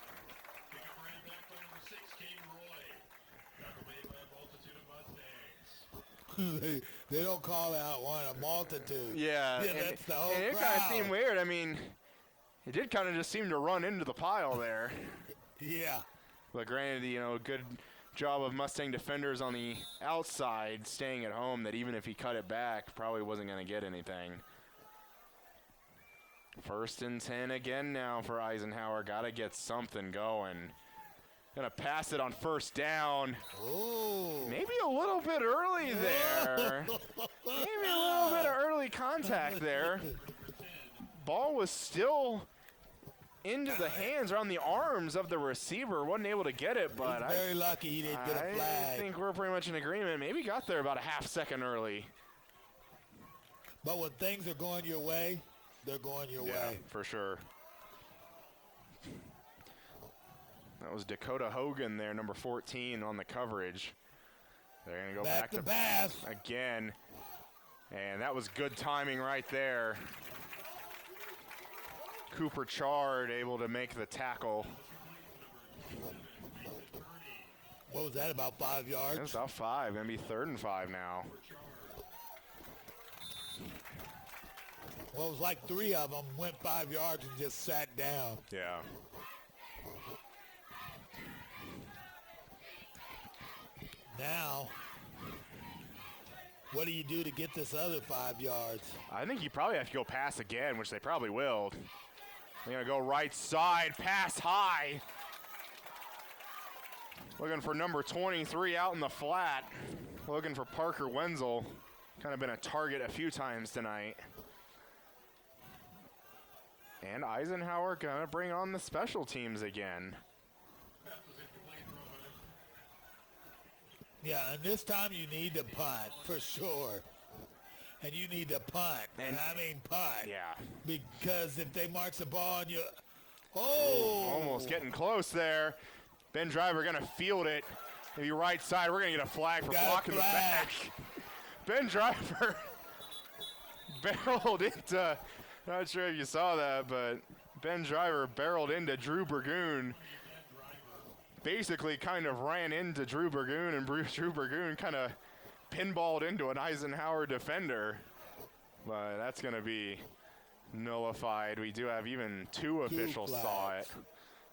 They don't call out one, a multitude. Yeah, that's the whole and it kind of seemed weird. I mean, it did kind of just seem to run into the pile there. Yeah. But granted, good job of Mustang defenders on the outside staying at home that even if he cut it back, probably wasn't going to get anything. 1st and 10 again now for Eisenhower. Got to get something going. Going to pass it on 1st down. Ooh. Maybe a little bit early there. Maybe a little bit of early contact there. Ball was still into the hands or on the arms of the receiver. Wasn't able to get it, but He's very lucky he didn't get a flag. I think we're pretty much in agreement. Maybe got there about a half second early. But when things are going your way, they're going your Yeah, way. for sure. That was Dakota Hogan there, number 14 on the coverage. They're going to go back to pass again. And that was good timing right there. Cooper Chard able to make the tackle. What was that, about 5 yards? That's about 5, going to be 3rd and 5 now. Well, it was like 3 of them went 5 yards and just sat down. Yeah. Now, what do you do to get this other 5 yards? I think you probably have to go pass again, which they probably will. They're going to go right side, pass high. Looking for number 23 out in the flat. Looking for Parker Wenzel. Kind of been a target a few times tonight. And Eisenhower going to bring on the special teams again. Yeah, and this time you need to punt, for sure. And you need to punt, and I mean punt. Yeah. Because if they march the ball on you, oh! Almost getting close there. Ben Driver going to field it. Maybe right side. We're going to get a flag for blocking the back. Ben Driver barreled into, not sure if you saw that, but Ben Driver barreled into Drew Burgoon. Basically kind of ran into Drew Burgoon, and Drew Burgoon kind of pinballed into an Eisenhower defender. But that's going to be nullified. We do have even 2 officials saw it.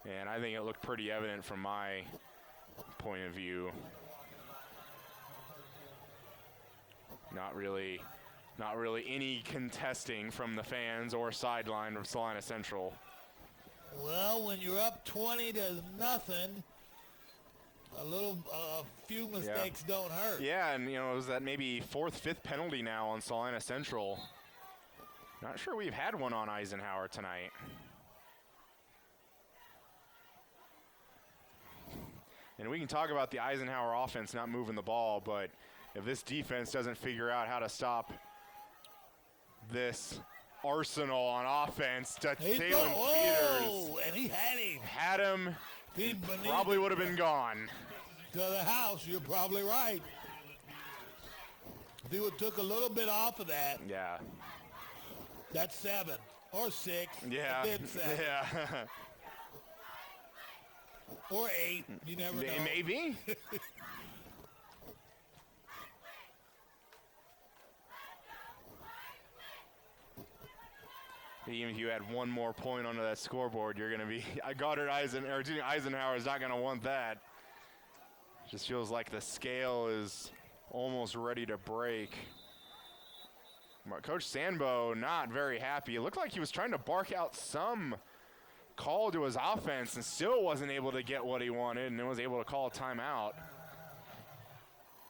And I think it looked pretty evident from my point of view. Not really any contesting from the fans or sideline of Salina Central. Well, when you're up 20-0, a few mistakes don't hurt. Yeah, and it was that maybe 4th, 5th penalty now on Salina Central. Not sure we've had one on Eisenhower tonight. And we can talk about the Eisenhower offense not moving the ball, but if this defense doesn't figure out how to stop this arsenal on offense, Taylor Peters. And he had him. Had him. He probably would have been gone. To the house, you're probably right. If he would took a little bit off of that, yeah, that's 7 or 6. Yeah, yeah. Or 8, you never know. Maybe. Even if you add one more point onto that scoreboard, you're going to be Goddard Eisenhower is not going to want that. Just feels like the scale is almost ready to break. But Coach Sandbo not very happy. It looked like he was trying to bark out some call to his offense and still wasn't able to get what he wanted, and then was able to call a timeout.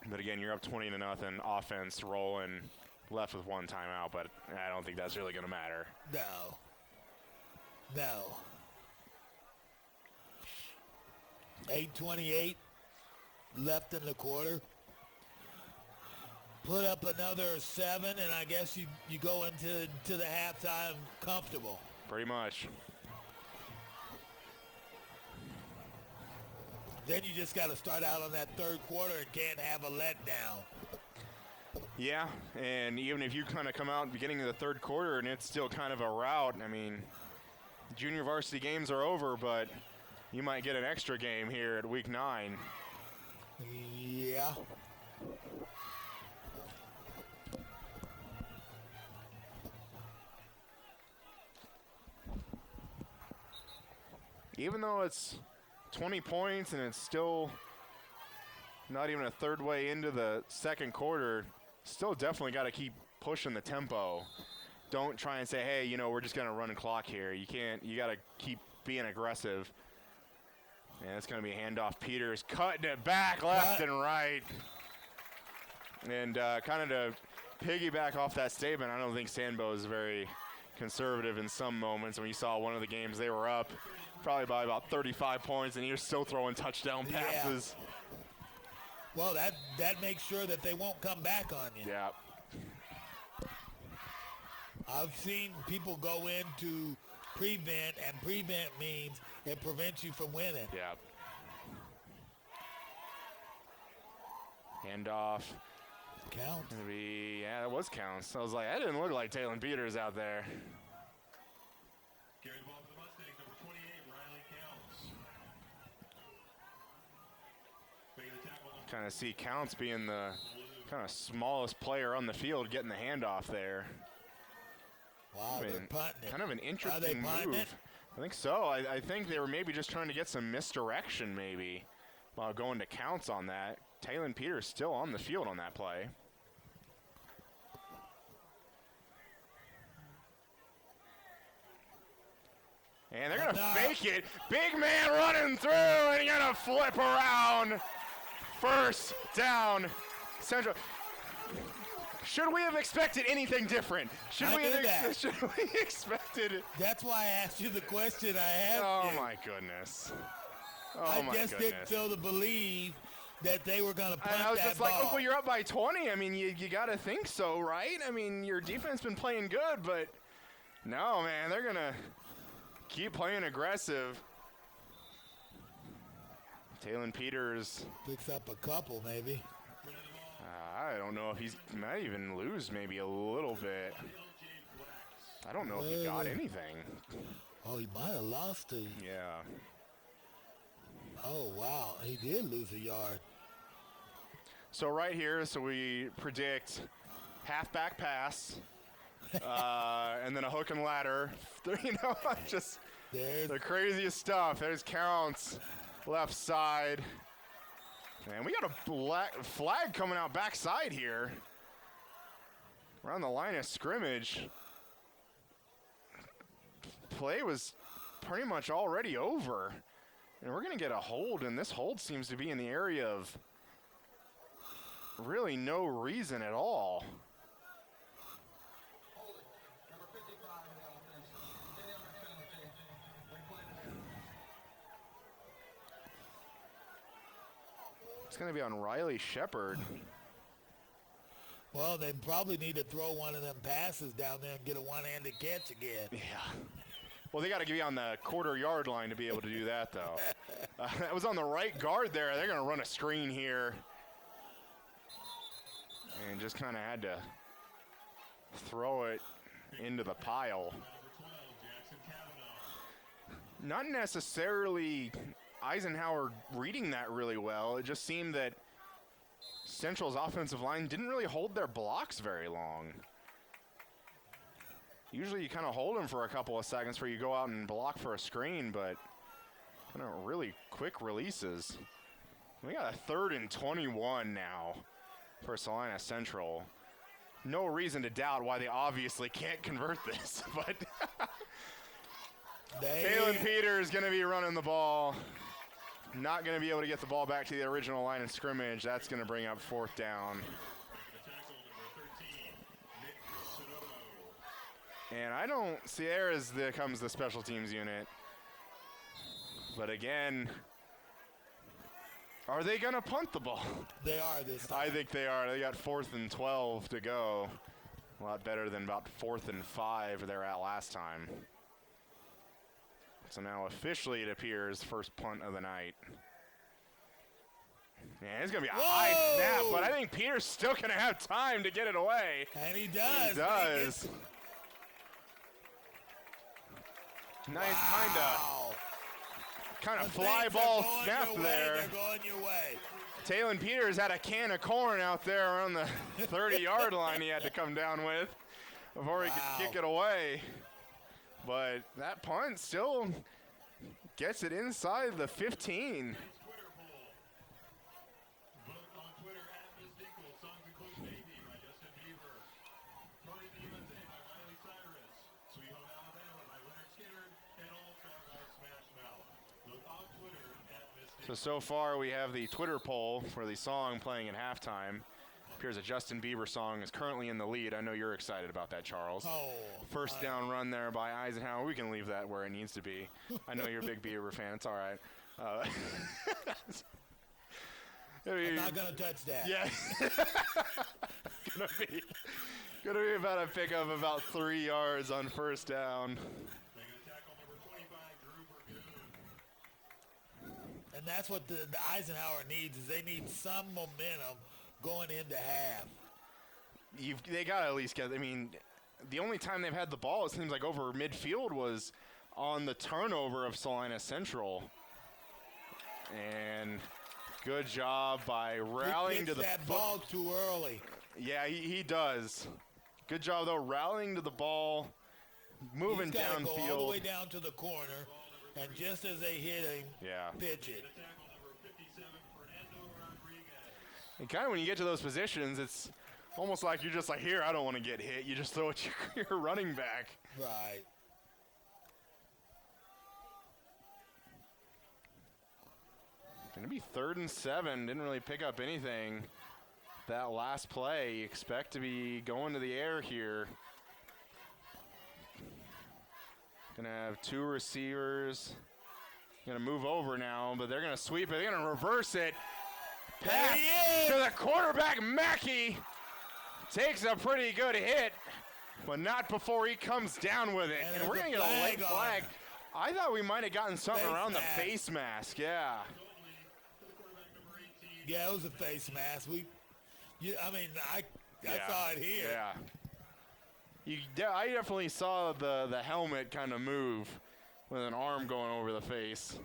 But again, you're up 20-0, offense rolling, left with 1 timeout, but I don't think that's really going to matter. No. 8:28 left in the quarter. Put up another 7, and I guess you go into the halftime comfortable. Pretty much. Then you just got to start out on that 3rd quarter and can't have a letdown. Yeah, and even if you kind of come out beginning of the 3rd quarter and it's still kind of a rout, I mean, junior varsity games are over, but you might get an extra game here at week 9. Yeah. Even though it's 20 points and it's still not even a third way into the 2nd quarter, still definitely got to keep pushing the tempo. Don't try and say, hey, we're just going to run a clock here. You got to keep being aggressive. And it's going to be a handoff. Peters cutting it back left and right. And kind of to piggyback off that statement, I don't think Sandbo is very conservative in some moments. When you saw one of the games, they were up probably by about 35 points, and you're still throwing touchdown passes. Yeah. Well, that makes sure that they won't come back on you. Yeah. I've seen people go into prevent, and prevent means it prevents you from winning. Yeah. Handoff. Count. Yeah, that was counts. I was like, that didn't look like Talon Peters out there. Carry the ball for the Mustangs, number 28, Riley Counts. Making the tackle. Kind of see Counts being the kind of smallest player on the field getting the handoff there. Wow, they're punting it. Kind of an Are they interesting punting move. it? I think so. I think they were maybe just trying to get some misdirection maybe while going to Counts on that. Talon Peters still on the field on that play. And they're going to fake it. Big man running through and going to flip around. First down, Central. Should we have expected anything different? Should we have expected? That's why I asked you the question I asked Oh, you. my goodness. I just didn't feel to believe that they were going to punt I was that just like, ball. oh, well, you're up by 20. I mean, you got to think so, right? I mean, your defense been playing good, but no, man, they're going to keep playing aggressive. Talon Peters. Picks up a couple, maybe. I don't know if he might even lose maybe a little bit. I don't know if he got anything. Oh, he might have lost it. Yeah. Oh, wow. He did lose a yard. So right here, so we predict halfback pass, and then a hook and ladder. You know, just There's the craziest stuff. There's Counts, left side. And we got a black flag coming out backside here. Around the line of scrimmage. Play was pretty much already over. And we're going to get a hold, and this hold seems to be in the area of really no reason at all. It's going to be on Riley Shepard. Well, they probably need to throw one of them passes down there and get a one-handed catch again. Yeah. Well, they got to be on the quarter-yard line to be able to do that, though. That was on the right guard there. They're going to run a screen here. And just kind of had to throw it into the pile. Not necessarily Eisenhower reading that really well. It just seemed that Central's offensive line didn't really hold their blocks very long. Usually you kind of hold them for a couple of seconds where you go out and block for a screen, but kind of really quick releases. We got a 3rd and 21 now for Salina Central. No reason to doubt why they obviously can't convert this, but Talon Peters going to be running the ball. Not going to be able to get the ball back to the original line of scrimmage. That's going to bring up 4th down. And I don't see there as comes the special teams unit. But again, are they going to punt the ball? They are this time. I think they are. They got 4th and 12 to go. A lot better than about 4th and 5 they're at last time. So now officially it appears first punt of the night. Yeah, it's going to be a high snap, but I think Peter's still going to have time to get it away. And he does. He does. Nice kind of fly ball snap there. They're going your way. Talon Peters had a can of corn out there around the 30-yard line he had to come down with before he could kick it away. But that punt still gets it inside the 15. So far we have the Twitter poll for the song playing at halftime. Appears a Justin Bieber song is currently in the lead. I know you're excited about that, Charles. Oh, First down run there by Eisenhower. We can leave that where it needs to be. I know you're a big Bieber fan. It's all right. I'm not going to touch that. Yeah. Gonna be about a pickup about 3 yards on first down. Making a tackle number 25, Drew Burgoon. And that's what the Eisenhower needs, is they need some momentum going into half. They got to at least get, I mean, the only time they've had the ball, it seems like over midfield, was on the turnover of Salina Central. And good job by rallying to the that ball too early. Yeah, he does. Good job, though, rallying to the ball, moving He's gotta downfield. go all the way down to the corner, and just as they hit him, Yeah. pitch it. Tackle number 57, Fernando Rodriguez. And kind of when you get to those positions, it's almost like you're just like, here, I don't want to get hit. You just throw it to your running back. Right. Going to be 3rd and 7. Didn't really pick up anything that last play. You expect to be going to the air here. Going to have 2 receivers. Going to move over now, but they're going to sweep it. They're going to reverse it. Pass There he is. to the quarterback, Mackey. Takes a pretty good hit, but not before he comes down with it. And And we're there's going to a get a late flag on flag. him. I thought we might have gotten something Face around mask. the face mask, yeah. Yeah, it was a face mask. I Yeah. saw it here. Yeah. I definitely saw the helmet kind of move with an arm going over the face.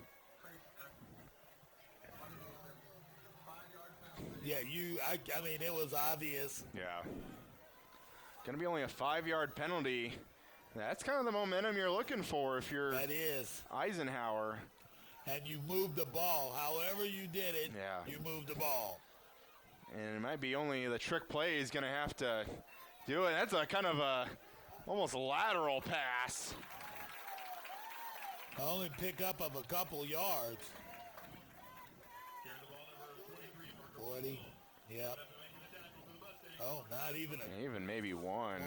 Yeah, it was obvious. Yeah. Going to be only a 5-yard penalty. That's kind of the momentum you're looking for if you're That is. Eisenhower. And you moved the ball. However you did it, Yeah. you moved the ball. And it might be only the trick play is going to have to do it. That's a kind of a almost lateral pass. Only pickup of a couple yards. 40. Yep. Oh, not even a Even maybe one.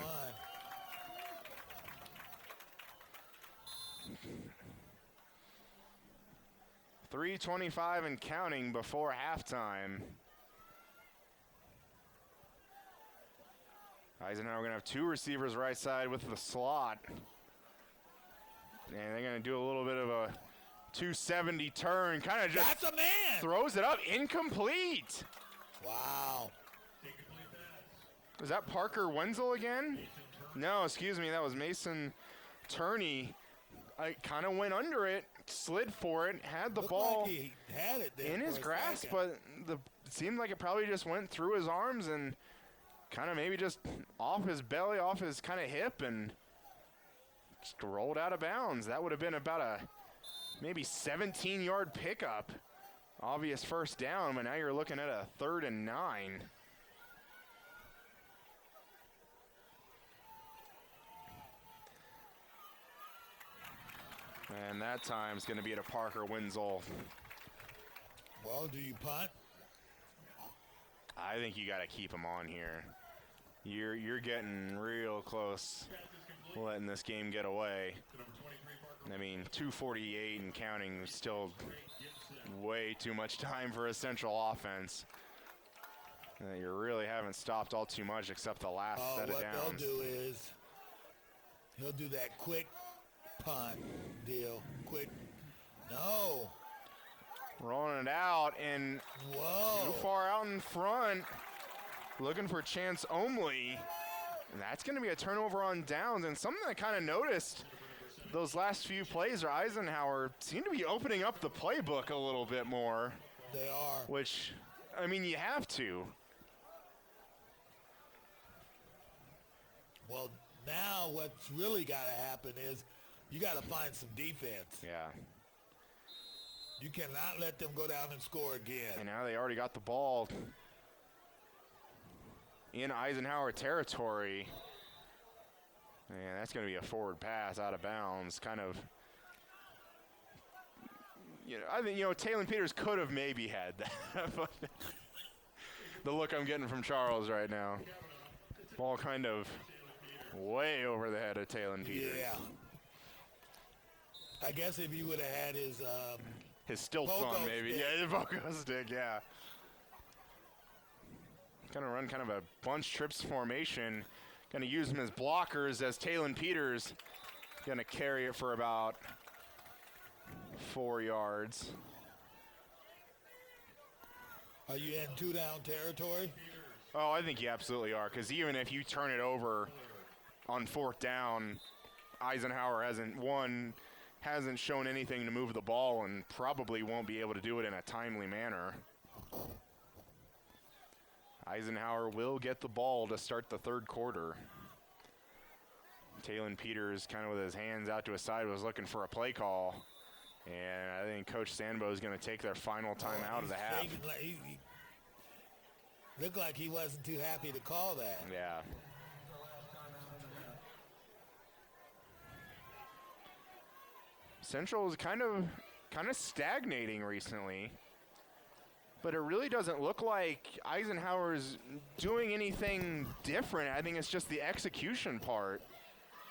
3:25 and counting before halftime. Eisenhower going to have 2 receivers right side with the slot. And they're going to do a little bit of a 270 turn. Kind of just That's a man. throws it up. Incomplete. Wow. Was that Parker Wenzel again? No, excuse me. That was Mason Turney. I kind of went under it, slid for it, had the Looked ball like he had it there in his for a grasp, second. but it seemed like it probably just went through his arms and kind of maybe just off his belly, off his kind of hip, and just rolled out of bounds. That would have been about a maybe 17-yard pickup. Obvious first down, but now you're looking at a 3rd and 9. And that time's going to be to Parker Wenzel. Well, do you punt? I think you got to keep him on here. You're getting real close, letting this game get away. I mean, 2:48 and counting is still way too much time for a Central offense. You really haven't stopped all too much except the last set of What downs. they'll do is he'll do that quick punt deal. Quick. No. Rolling it out and Whoa. too far out in front. Looking for Chance Omley. And that's going to be a turnover on downs. And something I kind of noticed those last few plays are Eisenhower seem to be opening up the playbook a little bit more. They are. Which, I mean, you have to. Well, now what's really got to happen is you got to find some defense. Yeah. You cannot let them go down and score again. And now they already got the ball in Eisenhower territory. And that's going to be a forward pass out of bounds. Kind of, I think, Taylor Peters could have maybe had that. But the look I'm getting from Charles right now. Ball kind of way over the head of Taylor Peters. Yeah. I guess if he would have had His stilt Pogo on, maybe. stick. Yeah, the Pogo stick, yeah. Gonna run kind of a bunch trips formation. going to use them as blockers as Talon Peters going to carry it for about 4 yards. Are you in 2-down territory? Oh, I think you absolutely are, because even if you turn it over on 4th down, Eisenhower hasn't shown anything to move the ball and probably won't be able to do it in a timely manner. Eisenhower will get the ball to start the 3rd quarter. Talon Peters, kind of with his hands out to his side, was looking for a play call. And I think Coach Sandbo is going to take their final time out of the half. He looked like he wasn't too happy to call that. Yeah. Central is kind of stagnating recently, but it really doesn't look like Eisenhower's doing anything different. I think it's just the execution part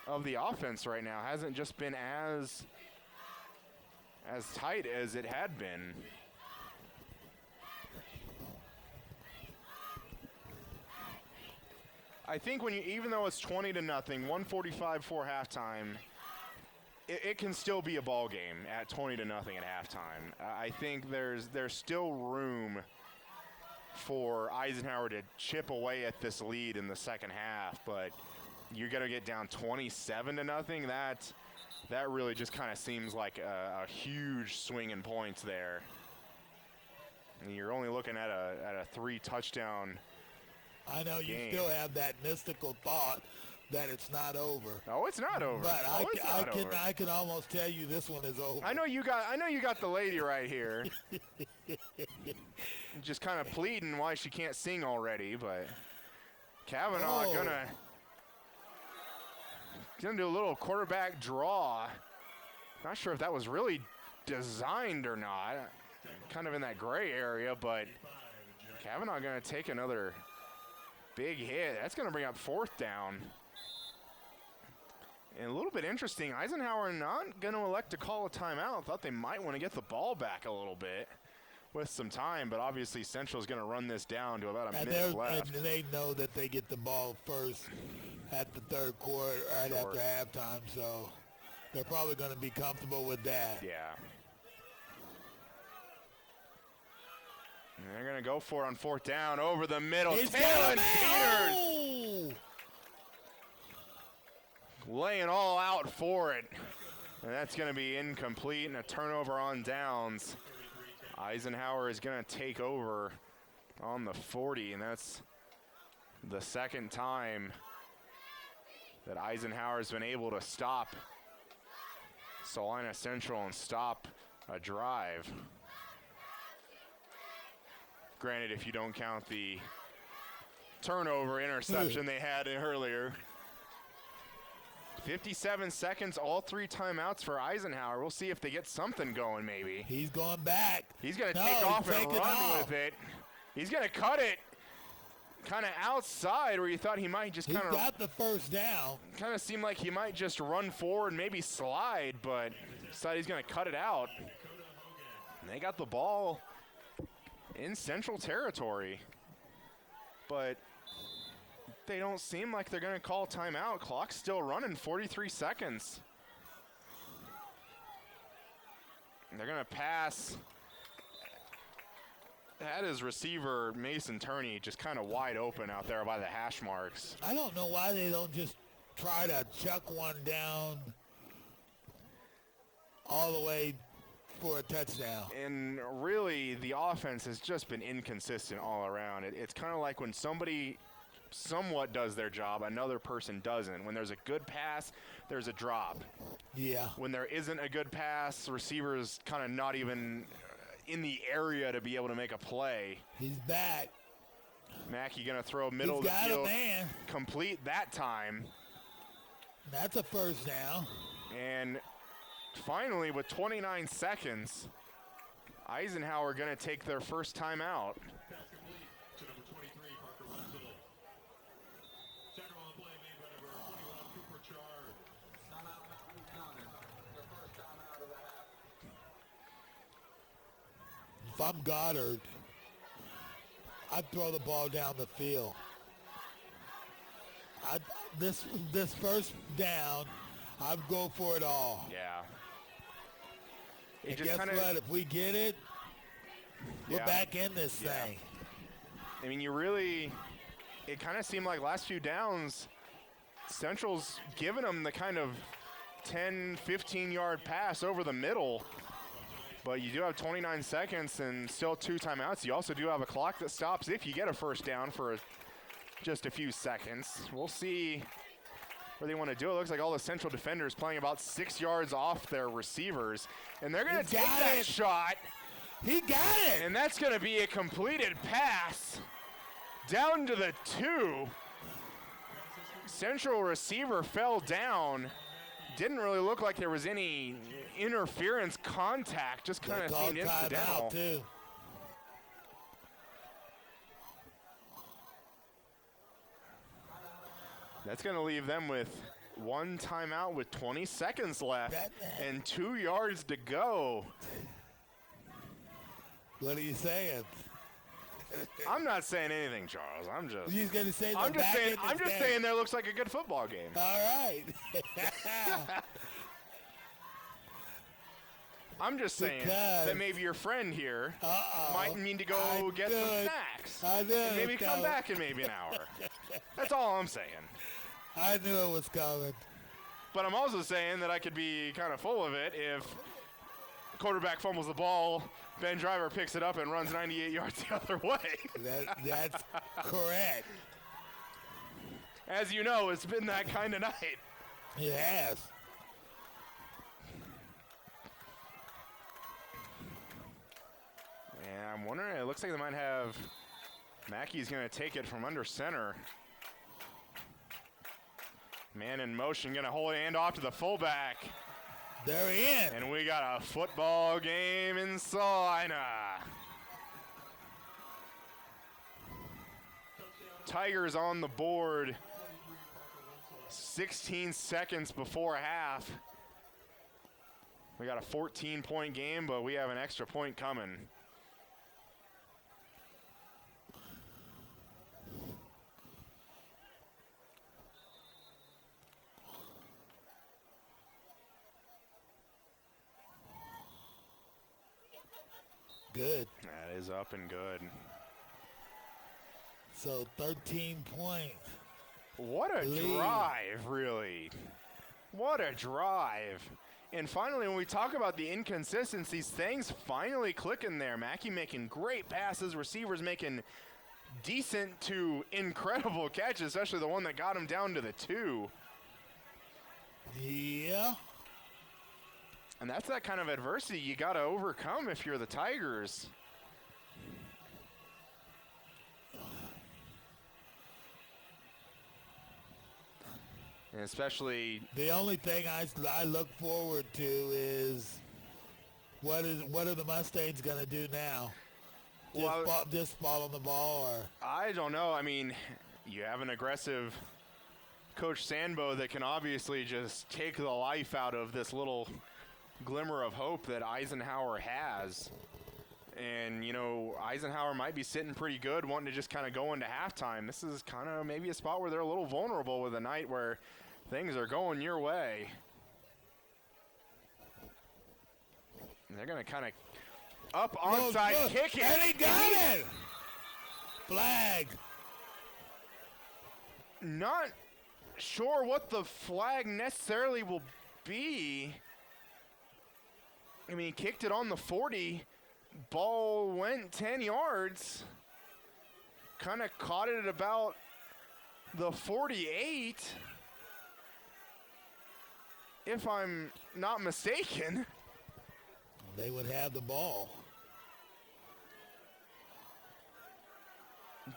of the offense right now hasn't just been as tight as it had been. I think even though it's 20-0, 145 for halftime, it can still be a ball game at 20-0 at halftime. I think there's still room for Eisenhower to chip away at this lead in the second half, but you're gonna get down 27-0. That really just kind of seems like a huge swing in points there. And you're only looking at a 3-touchdown. I know you game. still have that mystical thought that it's not over. Oh, it's not over. But over. I can almost tell you this one is over. I know you got the lady right here. Just kind of pleading why she can't sing already, but Kavanaugh gonna do a little quarterback draw. Not sure if that was really designed or not. Kind of in that gray area, but Kavanaugh gonna take another big hit. That's gonna bring up 4th down. And a little bit interesting, Eisenhower not going to elect to call a timeout. Thought they might want to get the ball back a little bit with some time, but obviously Central's going to run this down to about a minute left. And they know that they get the ball first at the 3rd quarter, right after halftime, so they're probably going to be comfortable with that. Yeah. And they're going to go for it on 4th down over the middle. Talon Peters! Laying all out for it. And that's going to be incomplete and a turnover on downs. Eisenhower is going to take over on the 40, and that's the second time that Eisenhower has been able to stop Salina Central and stop a drive. Granted, if you don't count the turnover interception they had earlier. 57 seconds, all 3 timeouts for Eisenhower. We'll see if they get something going maybe. He's going back. He's going to take off and run with it. He's going to cut it kind of outside where you thought he might just kind of. He got the 1st down. Kind of seemed like he might just run forward and maybe slide, but decided he's going to cut it out. And they got the ball in Central territory. But they don't seem like they're going to call timeout. Clock's still running, 43 seconds. And they're going to pass. That is receiver Mason Turney just kind of wide open out there by the hash marks. I don't know why they don't just try to chuck one down all the way for a touchdown. And really, the offense has just been inconsistent all around. It's kind of like when somebody somewhat does their job, another person doesn't. When there's a good pass, there's a drop. Yeah. When there isn't a good pass, receivers kind of not even in the area to be able to make a play. He's back. Mackey going to throw middle of the field. Man. Complete that time. That's a 1st down. And finally, with 29 seconds, Eisenhower going to take their first time out. If I'm Goddard, I'd throw the ball down the field. This first down, I'd go for it all. Yeah. And guess what? If we get it, we're back in this thing. I mean, it kind of seemed like last few downs, Central's giving them the kind of 10, 15-yard pass over the middle. But you do have 29 seconds and still 2 timeouts. You also do have a clock that stops if you get a first down for just a few seconds. We'll see where they want to do it. Looks like all the Central defenders playing about 6 yards off their receivers. And they're going to take that shot. He got it. And that's going to be a completed pass down to the 2. Central receiver fell down. Didn't really look like there was any interference contact, just kind of seemed incidental. Too. That's going to leave them with 1 timeout with 20 seconds left and 2 yards to go. What are you saying? I'm not saying anything, Charles. I'm just saying there looks like a good football game. All right. I'm just saying that maybe your friend here might need to go get some snacks. I knew and maybe come back in maybe an hour. That's all I'm saying. I knew it was coming. But I'm also saying that I could be kind of full of it if quarterback fumbles the ball, Ben Driver picks it up and runs 98 yards the other way. That's correct. As you know, it's been that kind of night. It has. Yeah, I'm wondering, it looks like they might have, Mackey's going to take it from under center. Man in motion, going to hold a hand off to the fullback. They're in. And we got a football game in Salina. Tigers on the board 16 seconds before half. We got a 14-point game, but we have an extra point coming. Good. That is up and good. So 13 points. What a drive, really. What a drive. And finally, when we talk about the inconsistencies, things finally clicking there. Mackey making great passes, receivers making decent to incredible catches, especially the one that got him down to the 2. Yeah. And that's that kind of adversity you got to overcome if you're the Tigers. And especially the only thing I look forward to is what are the Mustangs going to do now? Just follow the ball, or I don't know. I mean, you have an aggressive Coach Sandbo that can obviously just take the life out of this little glimmer of hope that Eisenhower has. And, you know, Eisenhower might be sitting pretty good, wanting to just kind of go into halftime. This is kind of maybe a spot where they're a little vulnerable with a night where things are going your way. And they're going to kind of up onside kick it. And he got it! Flag. Not sure what the flag necessarily will be. I mean, he kicked it on the 40. Ball went 10 yards. Kind of caught it at about the 48. If I'm not mistaken. They would have the ball.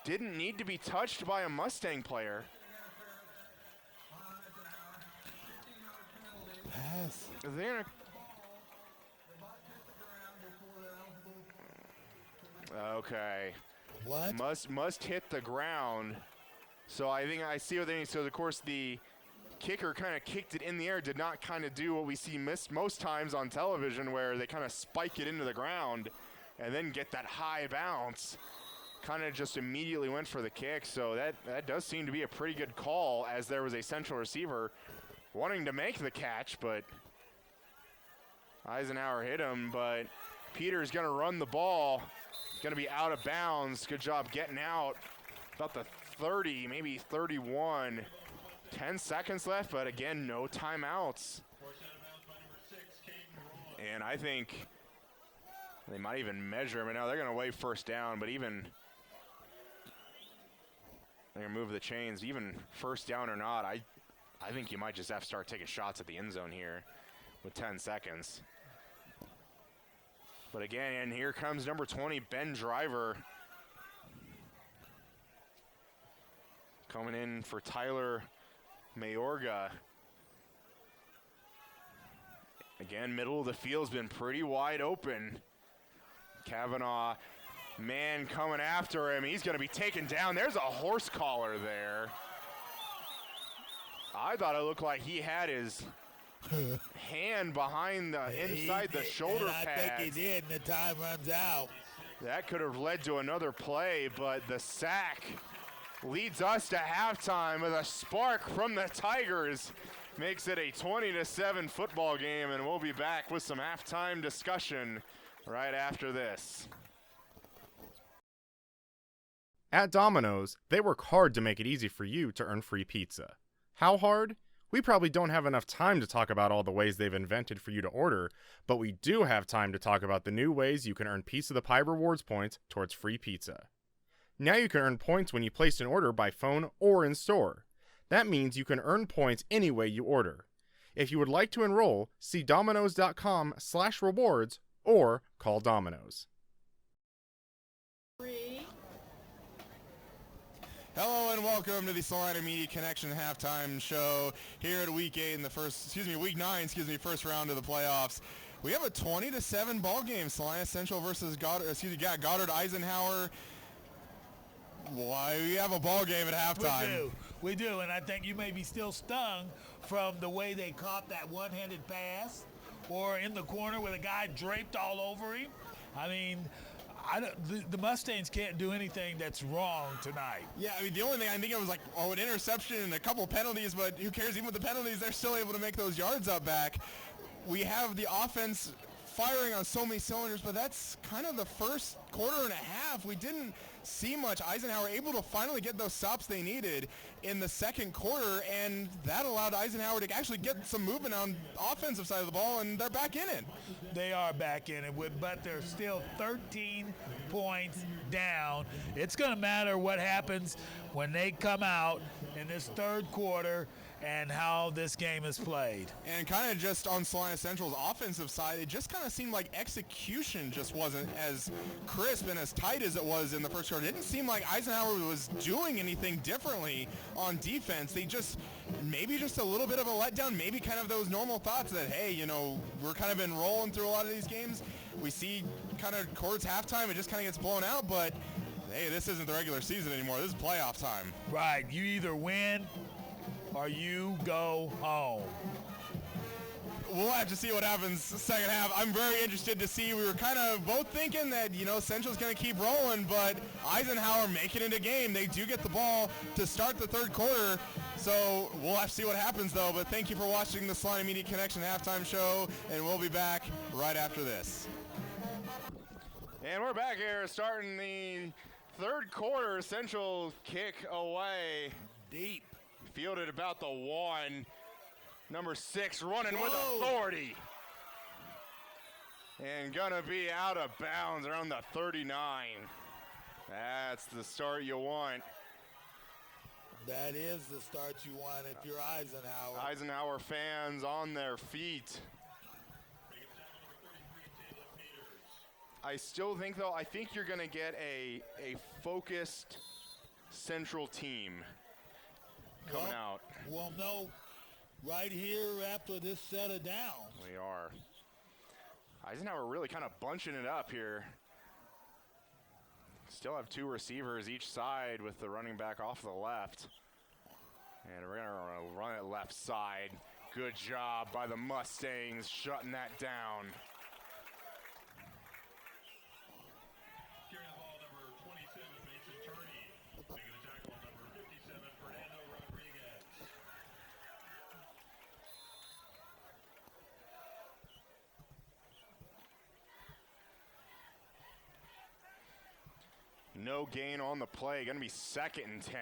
Didn't need to be touched by a Mustang player. Pass. They're gonna okay. What? Must hit the ground. So I think I see what they mean. So of course the kicker kind of kicked it in the air, did not kind of do what we see most times on television where they kind of spike it into the ground and then get that high bounce. kind of just immediately went for the kick. So that does seem to be a pretty good call, as there was a central receiver wanting to make the catch, but Eisenhower hit him. But Peter's going to run the ball, going to be out of bounds. Good job getting out. About the 30, maybe 31. 10 seconds left, but again, no timeouts. And I think they might even measure him. And now they're going to waive first down, but even they're going to move the chains. Even first down or not, I think you might just have to start taking shots at the end zone here with 10 seconds. But again, and here comes number 20, Ben Driver, coming in for Tyler Mayorga. Again, middle of the field's been pretty wide open. Kavanaugh, man coming after him. He's going to be taken down. There's a horse collar there. I thought it looked like he had his hand behind inside the shoulder pads. I think he did, and the time runs out. That could have led to another play, but the sack leads us to halftime with a spark from the Tigers. Makes it a 20-7 football game, and we'll be back with some halftime discussion right after this. At Domino's, they work hard to make it easy for you to earn free pizza. How hard? We probably don't have enough time to talk about all the ways they've invented for you to order, but we do have time to talk about the new ways you can earn Piece of the Pie rewards points towards free pizza. Now you can earn points when you place an order by phone or in store. That means you can earn points any way you order. If you would like to enroll, see Domino's.com/rewards or call Domino's. Hello and welcome to the Salina Media Connection halftime show here at week 9, first round of the playoffs. We have a 20-7 ball game. Salina Central versus Goddard Eisenhower. Why, we have a ball game at halftime. We do, and I think you may be still stung from the way they caught that one-handed pass, or in the corner with a guy draped all over him. I mean, the Mustangs can't do anything that's wrong tonight. Yeah, I mean, the only thing I think of was like, an interception and a couple penalties, but who cares? Even with the penalties, they're still able to make those yards up back. We have the offense firing on so many cylinders, but that's kind of the first quarter and a half. We didn't see much. Eisenhower able to finally get those stops they needed in the second quarter, and that allowed Eisenhower to actually get some movement on offensive side of the ball, and they're back in it. They are back in it, but they're still 13 points down. It's going to matter what happens when they come out in this third quarter and how this game is played. And kind of just on Salina Central's offensive side, it just kind of seemed like execution just wasn't as crisp and as tight as it was in the first quarter. It didn't seem like Eisenhower was doing anything differently on defense. They maybe just a little bit of a letdown, maybe kind of those normal thoughts that, hey, we're kind of been rolling through a lot of these games. We see kind of towards halftime, it just kind of gets blown out, but hey, this isn't the regular season anymore. This is playoff time. Right, you either win or you go home. We'll have to see what happens second half. I'm very interested to see. We were kind of both thinking that, Central's going to keep rolling, but Eisenhower making it a game. They do get the ball to start the third quarter, so we'll have to see what happens, though. But thank you for watching the Salina Media Connection halftime show, and we'll be back right after this. And we're back here starting the third quarter. Central kick away. Deep. Fielded about the 1. Number 6 running with authority. And gonna be out of bounds around the 39. That's the start you want. That is the start you want if you're Eisenhower. Eisenhower fans on their feet. I still think, though, I think you're gonna get a focused Central team coming out. Well, no, right here after this set of downs. We are. Eisenhower really kind of bunching it up here. Still have 2 receivers each side with the running back off the left. And we're going to run it left side. Good job by the Mustangs shutting that down. Carrying the ball, number 27, No gain on the play. Going to be 2nd and 10.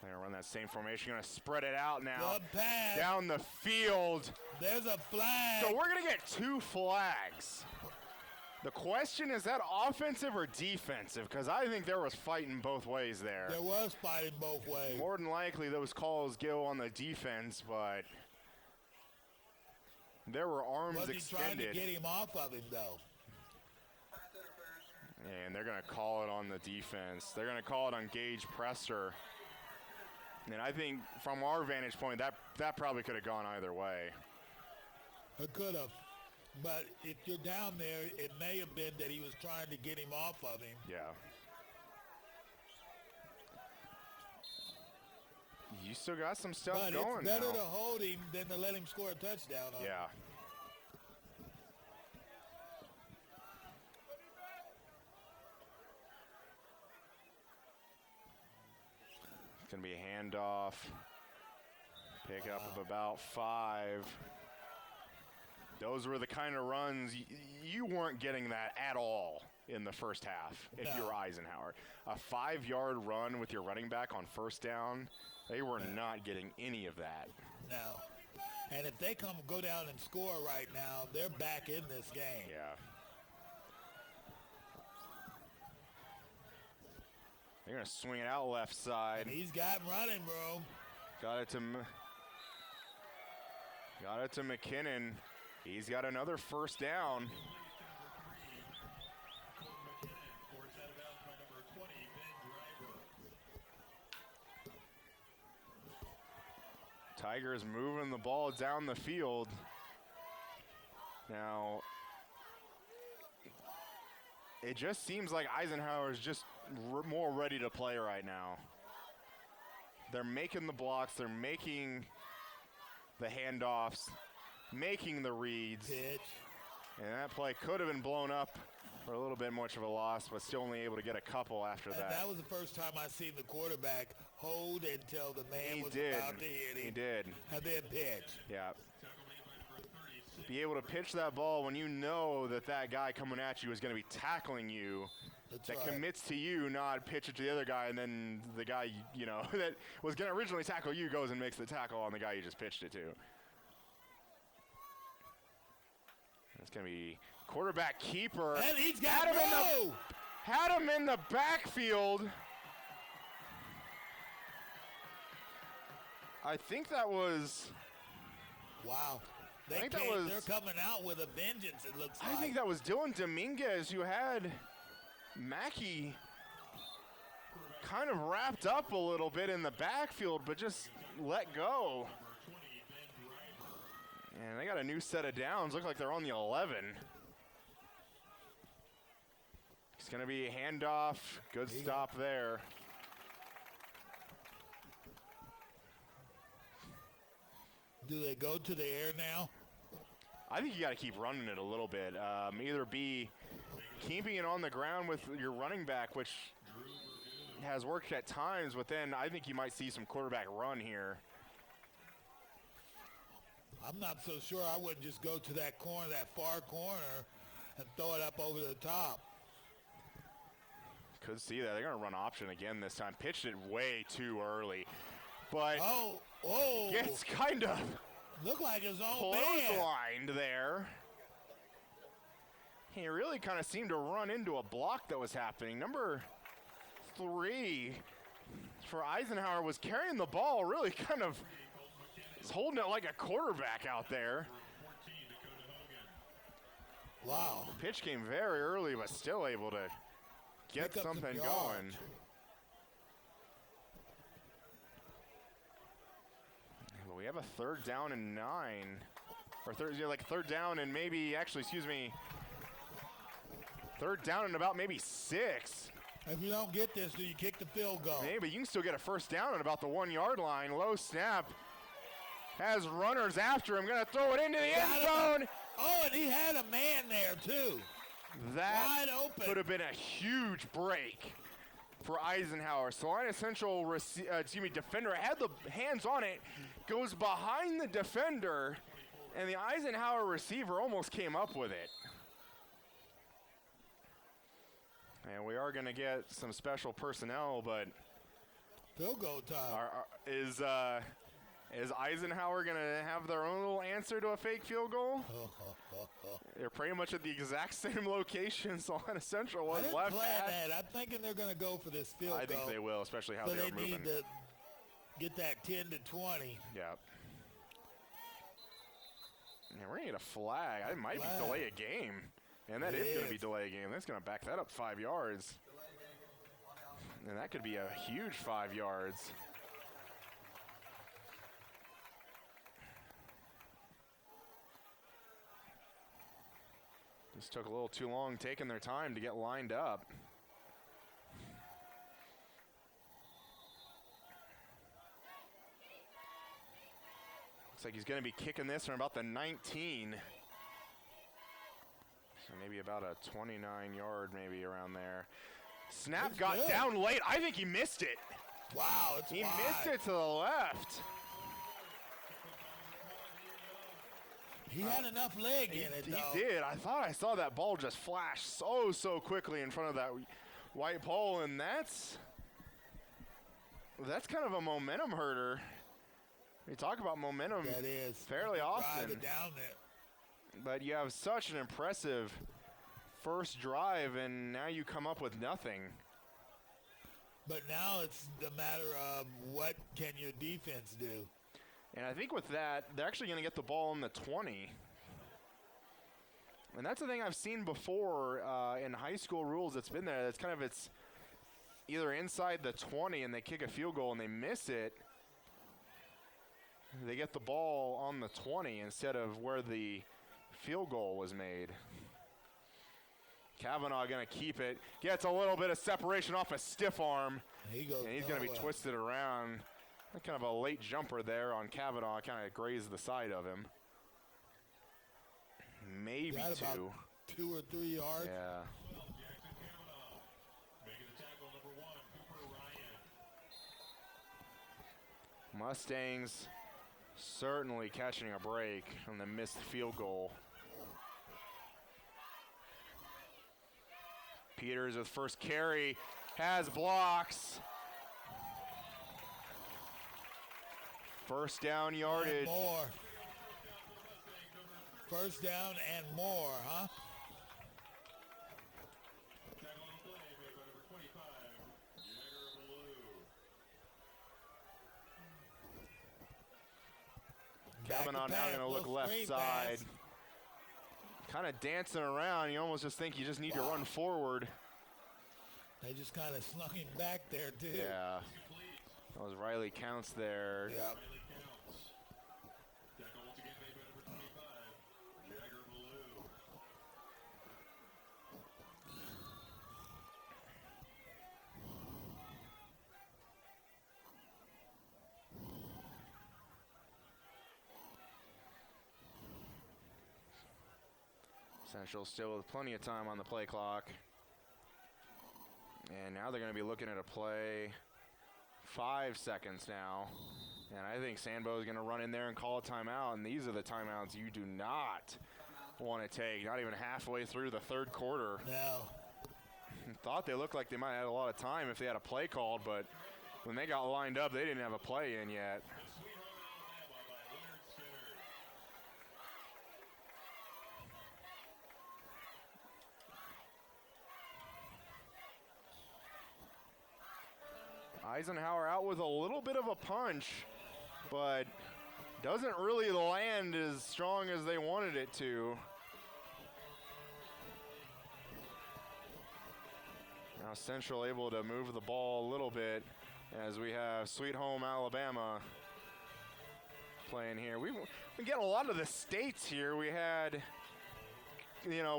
They're going to run that same formation. Going to spread it out now. Good pass. Down the field. There's a flag. So we're going to get 2 flags. The question is that offensive or defensive? Because I think there was fighting both ways there. There was fighting both ways. More than likely those calls go on the defense, but there were arms Was he extended. trying to get him off of him, though? And they're going to call it on the defense. They're going to call it on Gage Presser. And I think from our vantage point, that probably could have gone either way. It could have. But if you're down there, it may have been that he was trying to get him off of him. Yeah. You still got some stuff But going it's better now. to hold him than to let him score a touchdown on him. Yeah. It's going to be a handoff. Pick up of about 5. Those were the kind of runs you weren't getting that at all in the first half if No. you were Eisenhower. A 5-yard run with your running back on first down, they were not getting any of that. No. And if they go down and score right now, they're back in this game. Yeah. They're going to swing it out left side. And he's got running room. Got it to McKinnon. He's got another first down. Tigers moving the ball down the field. Now, it just seems like Eisenhower is just more ready to play right now. They're making the blocks. They're making the handoffs, making the reads. Pitch. And that play could have been blown up for a little bit much of a loss, but still only able to get a couple after And that. that was the first time I seen the quarterback hold until the man He was did. about to hit him. He did. And then pitch. Yeah. Be able to pitch that ball when you know that guy coming at you is going to be tackling you. That's That right. commits to you, not pitch it to the other guy, and then the guy, that was going to originally tackle you goes and makes the tackle on the guy you just pitched it to. It's going to be quarterback keeper. And he's got Had him in the backfield. I think that was. Wow. think that was- They're coming out with a vengeance, it looks like. I think that was Dylan Dominguez who had Mackey kind of wrapped up a little bit in the backfield, but just let go. And they got a new set of downs. Look like they're on the 11. It's going to be a handoff. Good stop there. Do they go to the air now? I think you got to keep running it a little bit. Either be keeping it on the ground with your running back, which has worked at times, but then I think you might see some quarterback run here. I'm not so sure I wouldn't just go to that corner, that far corner, and throw it up over the top. Could see that. They're going to run option again this time. Pitched it way too early. But gets kind of look like his own man. clotheslined there. He really kind of seemed to run into a block that was happening. Number 3 for Eisenhower was carrying the ball, really kind of holding it like a quarterback out there. Wow. Pitch came very early, but still able to get Pick up some something yards. going. But we have a 3rd down and 9. Or third down and maybe, excuse me, 3rd down and about maybe 6. If you don't get this, do you kick the field goal? Hey, but you can still get a 1st down at about the 1-yard line. Low snap. Has runners after him. Going to throw it into the end zone. Oh, and he had a man there, too. That Wide open. could have been a huge break for Eisenhower. Salina Central, defender had the hands on it, goes behind the defender, and the Eisenhower receiver almost came up with it. And we are going to get some special personnel, but Field goal time. is Eisenhower going to have their own little answer to a fake field goal? They're pretty much at the exact same location Salina Central was left at. That. I'm thinking they're going to go for this field goal. I think they will, especially how so they're they moving. need to get that 10 to 20. Yeah. And we're going to get a flag. It might be delay a game. And that is going to be delay a game. That's going to back that up 5 yards. And that could be a huge 5 yards. Just took a little too long taking their time to get lined up. Looks like he's going to be kicking this from about the 19. So maybe about a 29-yard, maybe around there. Snap That's got good. down late. I think he missed it. Wow, it's He wide. missed it to the left. He had enough leg in it, He though. did. I thought I saw that ball just flash so quickly in front of that white pole, and that's kind of a momentum herder. We talk about momentum That is. fairly Drive often, it down there. but you have such an impressive first drive, and now you come up with nothing. But now it's the matter of what can your defense do. And I think with that, they're actually going to get the ball on the 20. And that's the thing I've seen before in high school rules that's been there. It's either inside the 20 and they kick a field goal and they miss it. They get the ball on the 20 instead of where the field goal was made. Kavanaugh going to keep it. Gets a little bit of separation off a stiff arm. He goes And he's going to be nowhere. twisted around. Kind of a late jumper there on Kavanaugh. Kind of grazed the side of him. Maybe Got two. about 2 or 3 yards. Yeah. Jackson Kavanaugh making the tackle, number 1, Cooper Ryan. Mustangs certainly catching a break on the missed field goal. Peters with first carry, has blocks. First down yardage. And more. First down and more, huh? Tackle on the play made by number 25, Jagger Blue. Kavanaugh now going to look left side. Kind of dancing around. You almost just think you just need to run forward. They just kind of slung him back there, too. Yeah. That was Riley Counts there. Yeah. Riley counts. Tackle once again made by number 25, Jagger Blue. Central still with plenty of time on the play clock. And now they're going to be looking at a play. 5 seconds now. And I think Sandbo is going to run in there and call a timeout. And these are the timeouts you do not want to take. Not even halfway through the third quarter. No. Thought they looked like they might have had a lot of time if they had a play called. But when they got lined up, they didn't have a play in yet. Sweet Home Alabama by Leonard Skinner. Eisenhower out with a little bit of a punch, but doesn't really land as strong as they wanted it to. Now Central able to move the ball a little bit as we have Sweet Home Alabama playing here. We get a lot of the states here. We had,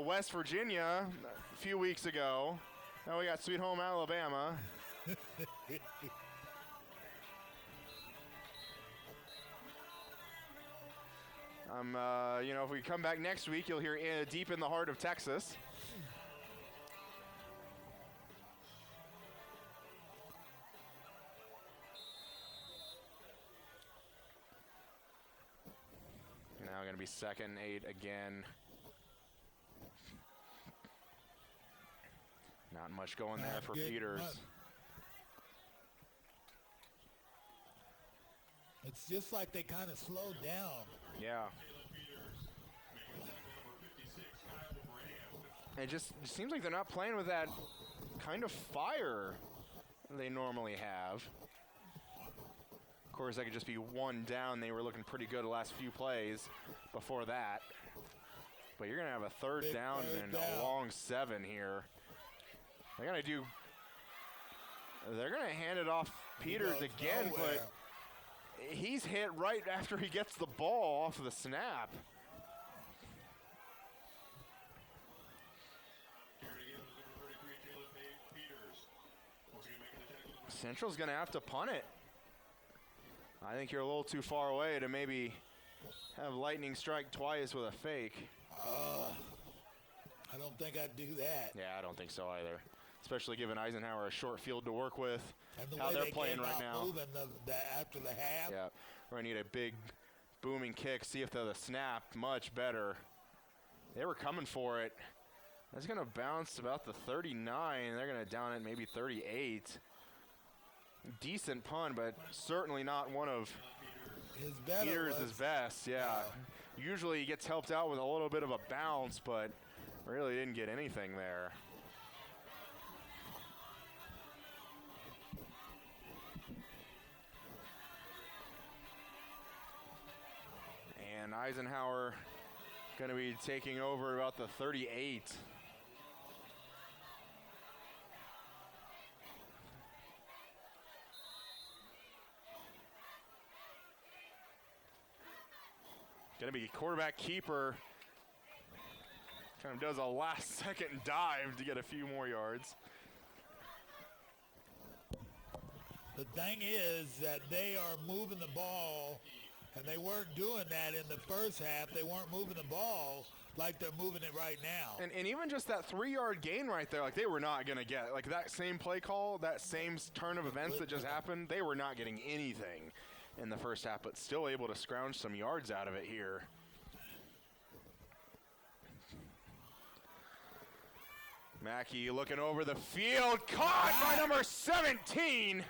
West Virginia a few weeks ago. Now we got Sweet Home Alabama. If we come back next week, you'll hear Deep in the Heart of Texas. Now going to be 2nd and 8 again. Now Not much going there for Peters. It's just like they kind of slowed down. Yeah. It just seems like they're not playing with that kind of fire they normally have. Of course, that could just be one down. They were looking pretty good the last few plays before that. But you're going to have a third down and a long 7 here. They're going to hand it off Peters again, but he's hit right after he gets the ball off of the snap. Central's going to have to punt it. I think you're a little too far away to maybe have lightning strike twice with a fake. I don't think I'd do that. Yeah, I don't think so either. Especially given Eisenhower a short field to work with. And the how way they're they playing came right out now. Moving after the half. Yeah, we're going to need a big booming kick, see if the snap much better. They were coming for it. That's going to bounce about the 39. They're going to down it maybe 38. Decent punt, but certainly not one of Peters' best. Yeah. Usually he gets helped out with a little bit of a bounce, but really didn't get anything there. And Eisenhower going to be taking over about the 38. Going to be quarterback keeper. Kind of does a last-second dive to get a few more yards. The thing is that they are moving the ball, and they weren't doing that in the first half. They weren't moving the ball like they're moving it right now. And even just that 3-yard gain right there, like they were not going to get. Like that same play call, that same turn of events that just happened, they were not getting anything in the first half, but still able to scrounge some yards out of it here. Mackey looking over the field, caught by number 17.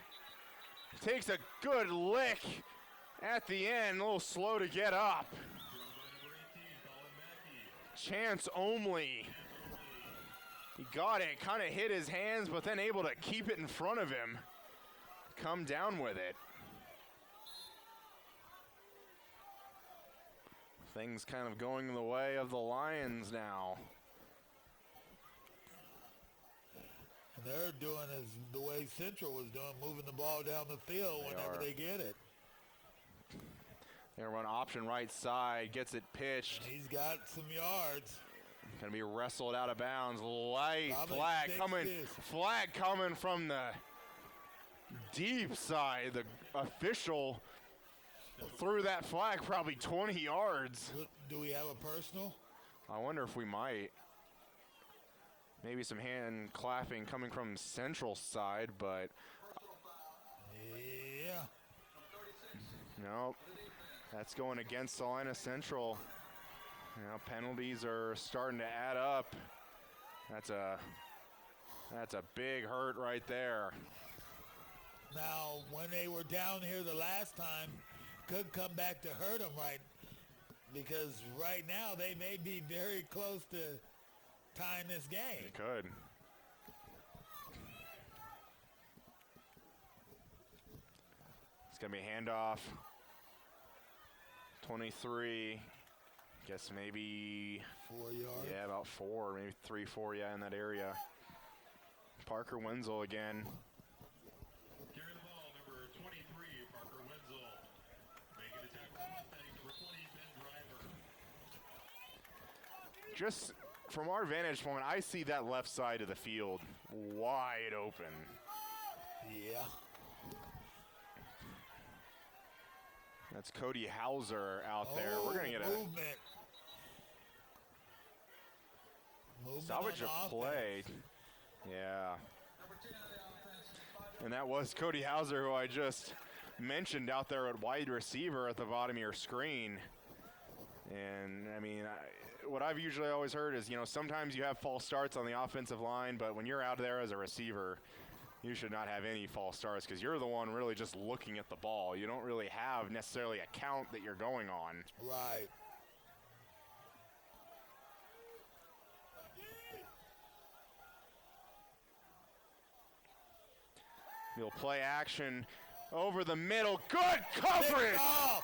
Takes a good lick at the end, a little slow to get up. Chance only. He got it, kind of hit his hands, but then able to keep it in front of him. Come down with it. Things kind of going the way of the Lions now. And they're doing as the way Central was doing, moving the ball down the field whenever they get it. They're going to run option right side, gets it pitched. And he's got some yards. Going to be wrestled out of bounds. Light flag coming from the deep side. The official threw that flag probably 20 yards. Do we have a personal? I wonder if we might. Maybe some hand clapping coming from Central side, but yeah. Nope. That's going against Salina Central. Now penalties are starting to add up. That's a big hurt right there. Now, when they were down here the last time, could come back to hurt them, right? Because right now they may be very close to tying this game. They could. It's going to be a handoff. 23. Guess maybe 4 yards. Yeah, about 4, maybe 3, 4, yeah, in that area. Parker Wenzel again. Carrying the ball, number 23, Parker Wenzel. Making the tackle, number 20, Ben Driver. Just from our vantage point, I see that left side of the field wide open. Yeah. That's Cody Hauser out there. We're going to get a movement salvage of play. Yeah. And that was Cody Hauser, who I just mentioned out there at wide receiver at the bottom of your screen. And, I mean, what I've usually always heard is, sometimes you have false starts on the offensive line, but when you're out there as a receiver, you should not have any false starts because you're the one really just looking at the ball. You don't really have necessarily a count that you're going on. Right. You'll play action over the middle. Good coverage! Picked off.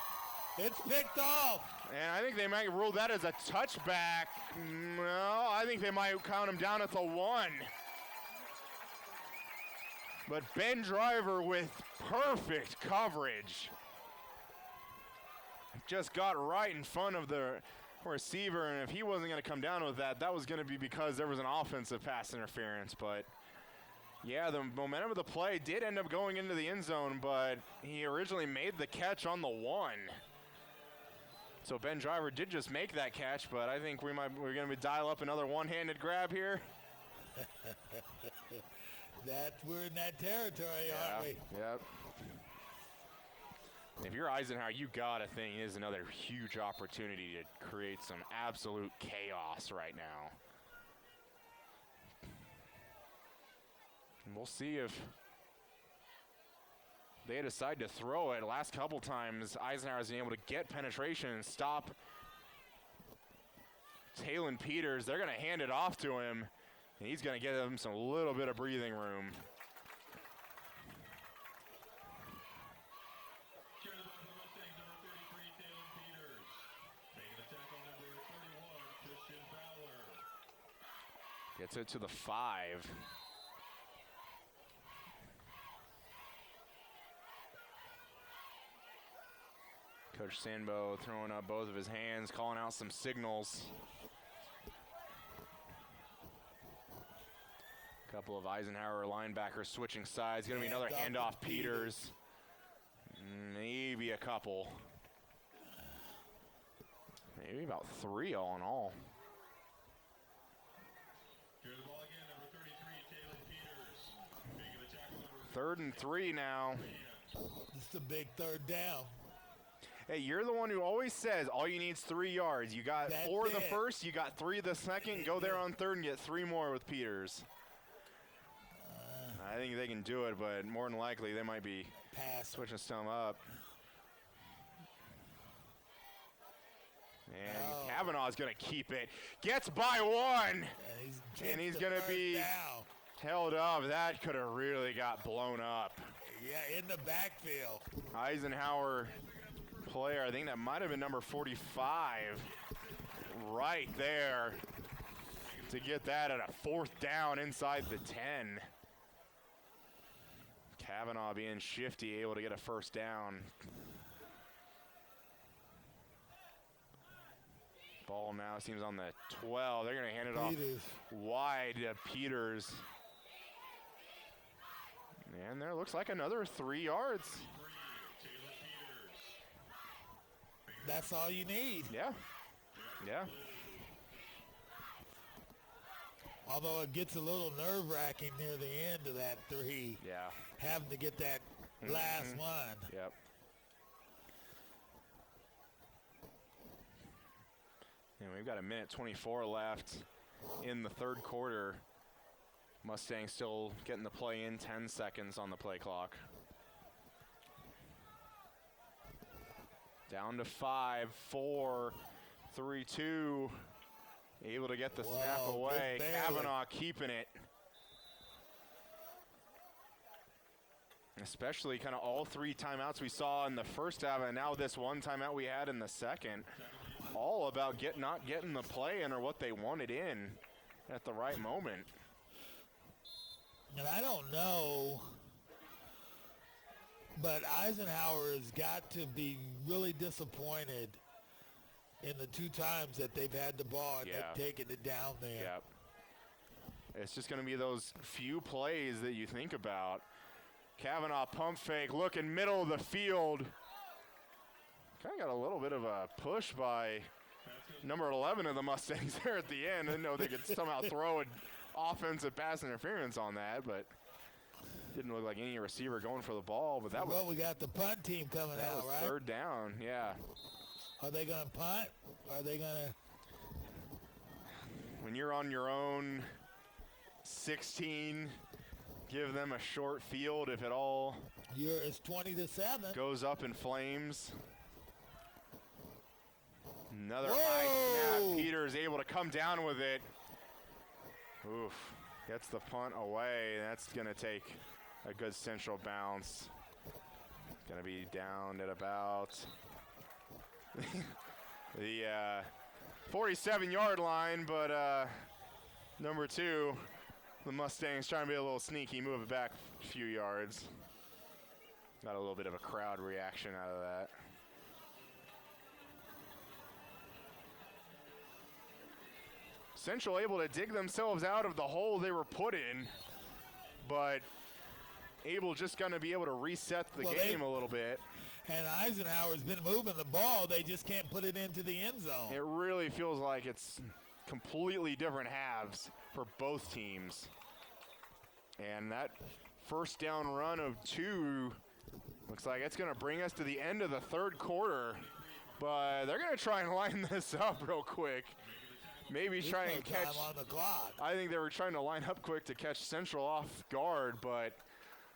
It's picked off. And I think they might rule that as a touchback. No, I think they might count him down at the 1. But Ben Driver with perfect coverage. Just got right in front of the receiver, and if he wasn't going to come down with that, that was going to be because there was an offensive pass interference. But yeah, the momentum of the play did end up going into the end zone, but he originally made the catch on the 1. So Ben Driver did just make that catch, but I think we're going to dial up another one-handed grab here. We're in that territory, aren't we? Yep. If you're Eisenhower, you gotta think it is another huge opportunity to create some absolute chaos right now. And we'll see if they decide to throw it. Last couple times, Eisenhower's been able to get penetration and stop Talon Peters. They're gonna hand it off to him, and he's gonna give him some little bit of breathing room. Gets it to the 5. Coach Sandbo throwing up both of his hands, calling out some signals. A couple of Eisenhower linebackers switching sides. Going to be another handoff Peters. Maybe a couple. Maybe about 3 all in all. Here's the ball again, number 33, Talon Peters. Making the tackle, 3rd and 3 now. This is a big 3rd down. Hey, you're the one who always says all you need is 3 yards. You got 4 the first, you got 3 the second. Go there on 3rd and get 3 more with Peters. I think they can do it, but more than likely they might be switching some up. And Kavanaugh's going to keep it. Gets by 1. And he's going to be held up. That could have really got blown up. Yeah, in the backfield. Eisenhower player, I think that might have been number 45, right there to get that at a 4th down inside the 10. Kavanaugh being shifty, able to get a 1st down. Ball now seems on the 12. They're going to hand it off wide to Peters. And there looks like another 3 yards. That's all you need. Yeah. Yeah. Although it gets a little nerve-wracking near the end of that 3. Yeah. Having to get that last one. Yep. And we've got 1:24 left in the 3rd quarter. Mustangs still getting the play in, 10 seconds on the play clock. Down to 5, 4, 3, 2. Able to get the snap away. Kavanaugh keeping it. Especially kind of all 3 timeouts we saw in the first half, and now this one timeout we had in the second. All about not getting the play in or what they wanted in at the right moment. And I don't know, but Eisenhower has got to be really disappointed in the 2 times that they've had the ball and they've taken it down there. Yep. It's just going to be those few plays that you think about. Kavanaugh pump fake, looking middle of the field. Kind of got a little bit of a push by number 11 of the Mustangs there at the end. I didn't know they could somehow throw an offensive pass interference on that, but didn't look like any receiver going for the ball. But that was, we got the punt team coming out, right? 3rd down, yeah. Are they going to punt? Are they going to? When you're on your own 16, give them a short field if it all It's 20-7. goes up in flames. Another Whoa! high snap. Peter is able to come down with it. Oof. Gets the punt away. That's going to take a good Central bounce. Going to be down at about the 47-yard line, but number 2, the Mustangs trying to be a little sneaky, move it back a few yards. Got a little bit of a crowd reaction out of that. Central able to dig themselves out of the hole they were put in, but able just going to be able to reset the game a little bit. And Eisenhower's been moving the ball. They just can't put it into the end zone. It really feels like it's completely different halves for both teams. And that first down run of 2 looks like it's going to bring us to the end of the third quarter. But they're going to try and line this up real quick. Maybe try and catch. On the clock. I think they were trying to line up quick to catch Central off guard, but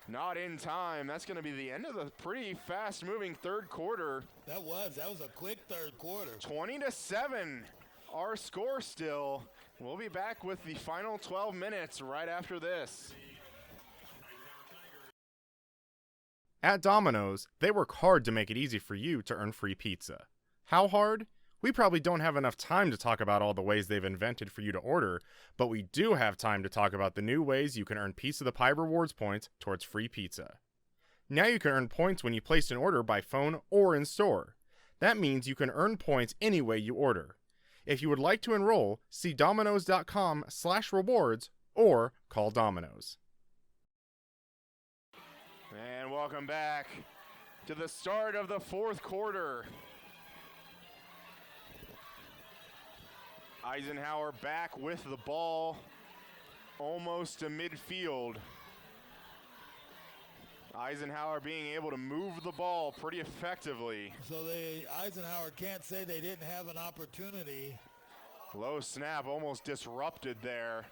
not in time. That's going to be the end of the pretty fast-moving third quarter. That was a quick third quarter. 20-7, our score still. We'll be back with the final 12 minutes right after this. At Domino's, they work hard to make it easy for you to earn free pizza. How hard? We probably don't have enough time to talk about all the ways they've invented for you to order, but we do have time to talk about the new ways you can earn Piece of the Pie rewards points towards free pizza. Now you can earn points when you place an order by phone or in store. That means you can earn points any way you order. If you would like to enroll, see Domino's.com/rewards or call Domino's. And welcome back to the start of the fourth quarter. Eisenhower back with the ball almost to midfield. Eisenhower being able to move the ball pretty effectively. So Eisenhower can't say they didn't have an opportunity. Low snap almost disrupted there.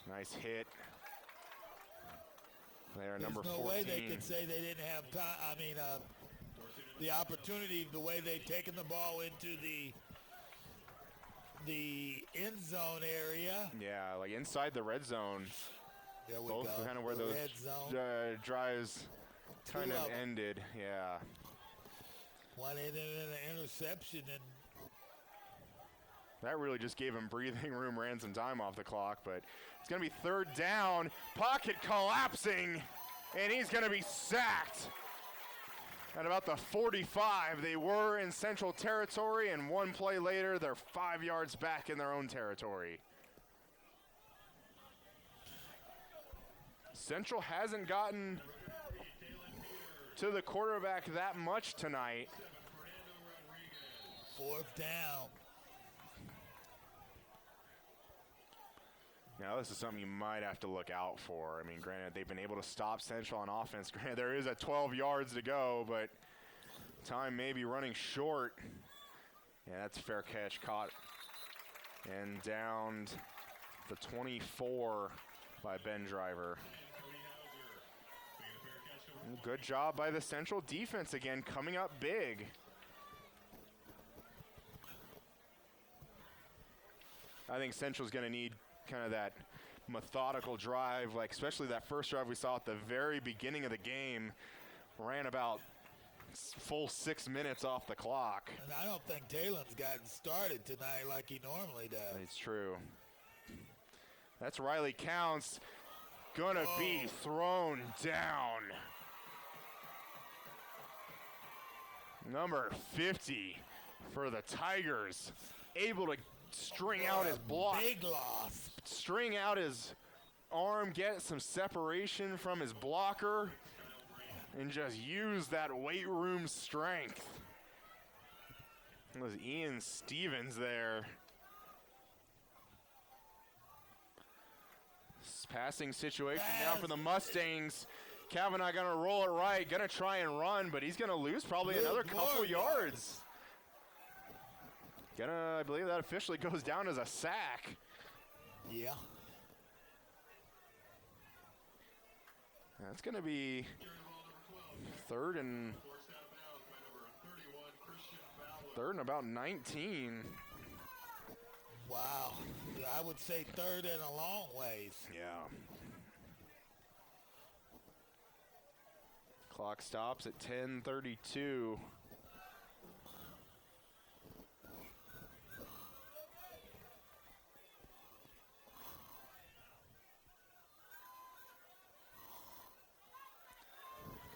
Nice hit. There, number 14. There's no way they could say they didn't have time. I mean, the opportunity, the way they've taken the ball into the end zone area. Yeah, like inside the red zone. There we Both go. kind of where The those red zone. drives kind of of 'em. ended. Yeah. One ended in an interception, and That really just gave him breathing room, ran some time off the clock, but it's going to be third down. Pocket collapsing, and he's going to be sacked. At about the 45, they were in Central territory, and one play later, they're 5 yards back in their own territory. Central hasn't gotten to the quarterback that much tonight. fourth down. Now, this is something you might have to look out for. I mean, granted, they've been able to stop Central on offense. Granted, there is a 12 yards to go, but time may be running short. Yeah, that's a fair catch, caught and downed the 24 by Ben Driver. Good job by the Central defense again, coming up big. I think Central's going to need kind of that methodical drive, like especially that first drive we saw at the very beginning of the game, ran about full 6 minutes off the clock. And I don't think Taylor's gotten started tonight like he normally does. It's true. That's Riley Counts, gonna be thrown down. Number 50 for the Tigers, able to string out his block. Big loss. String out his arm, get some separation from his blocker, and just use that weight room strength. It was Ian Stevens there. Passing situation now for the Mustangs. Kavanaugh gonna roll it right, gonna try and run, but he's gonna lose probably another couple yards. I believe that officially goes down as a sack. Yeah. That's going to be third and about 19. Wow. I would say third and a long ways. Yeah. Clock stops at 10:32.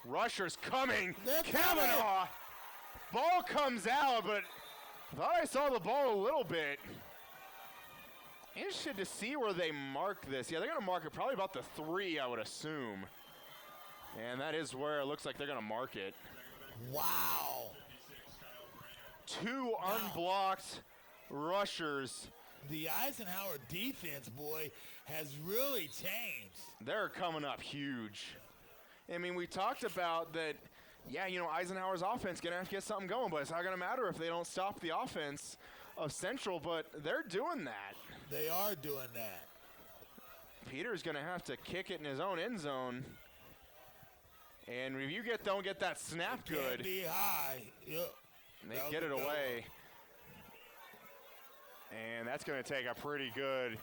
Rusher's coming. They're Kavanaugh. Ball comes out, but I thought I saw the ball a little bit. Interested to see where they mark this. Yeah, they're going to mark it probably about the 3, I would assume. And that is where it looks like they're going to mark it. Wow. 2 unblocked rushers. The Eisenhower defense, boy, has really changed. They're coming up huge. I mean, we talked about that, yeah, you know, Eisenhower's offense going to have to get something going, but it's not going to matter if they don't stop the offense of Central, but they're doing that. They are doing that. Peter's going to have to kick it in his own end zone. And if you don't get that snap good, Can't be high. Yep. they get it away. And that's going to take a pretty good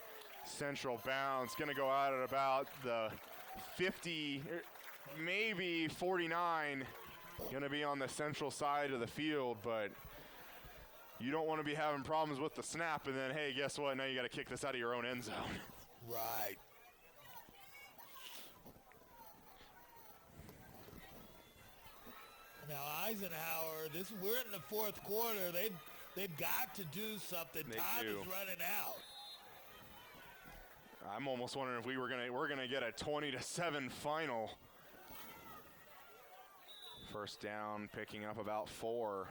Central bounce. Going to go out at about the 50, maybe 49. Going to be on the Central side of the field, but you don't want to be having problems with the snap, and then, hey, guess what? Now you got to kick this out of your own end zone. Right. Now Eisenhower, we're in the fourth quarter. They've got to do something. Time is running out. I'm almost wondering if we're gonna get a 20-7 final. First down, picking up about 4.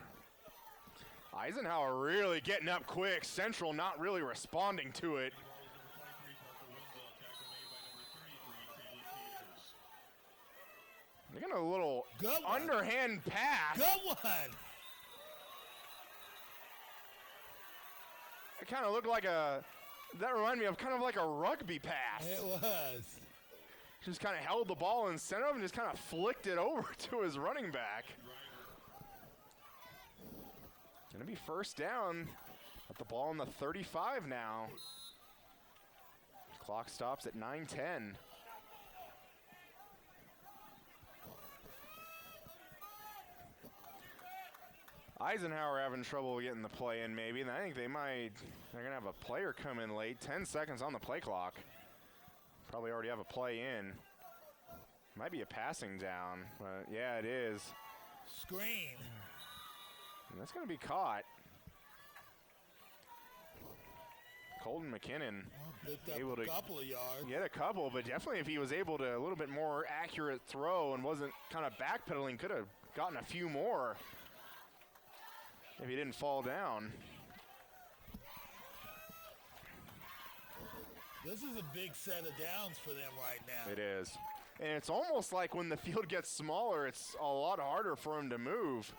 Eisenhower really getting up quick. Central not really responding to it. They're getting a little underhand pass. Good one. It kind of looked like that reminded me of kind of like a rugby pass. It was. Just kind of held the ball in center of him and just kind of flicked it over to his running back. Gonna be first down. Got the ball on the 35 now. Clock stops at 9:10. Eisenhower having trouble getting the play in maybe, and I think they're gonna have a player come in late. 10 seconds on the play clock. Probably already have a play in. Might be a passing down, but yeah, it is. Screen. And that's gonna be caught. Colton McKinnon Picked up able to a couple of yards. get a couple, but definitely if he was able to a little bit more accurate throw and wasn't kind of backpedaling, could have gotten a few more if he didn't fall down. This is a big set of downs for them right now. It is. And it's almost like when the field gets smaller, it's a lot harder for him to move.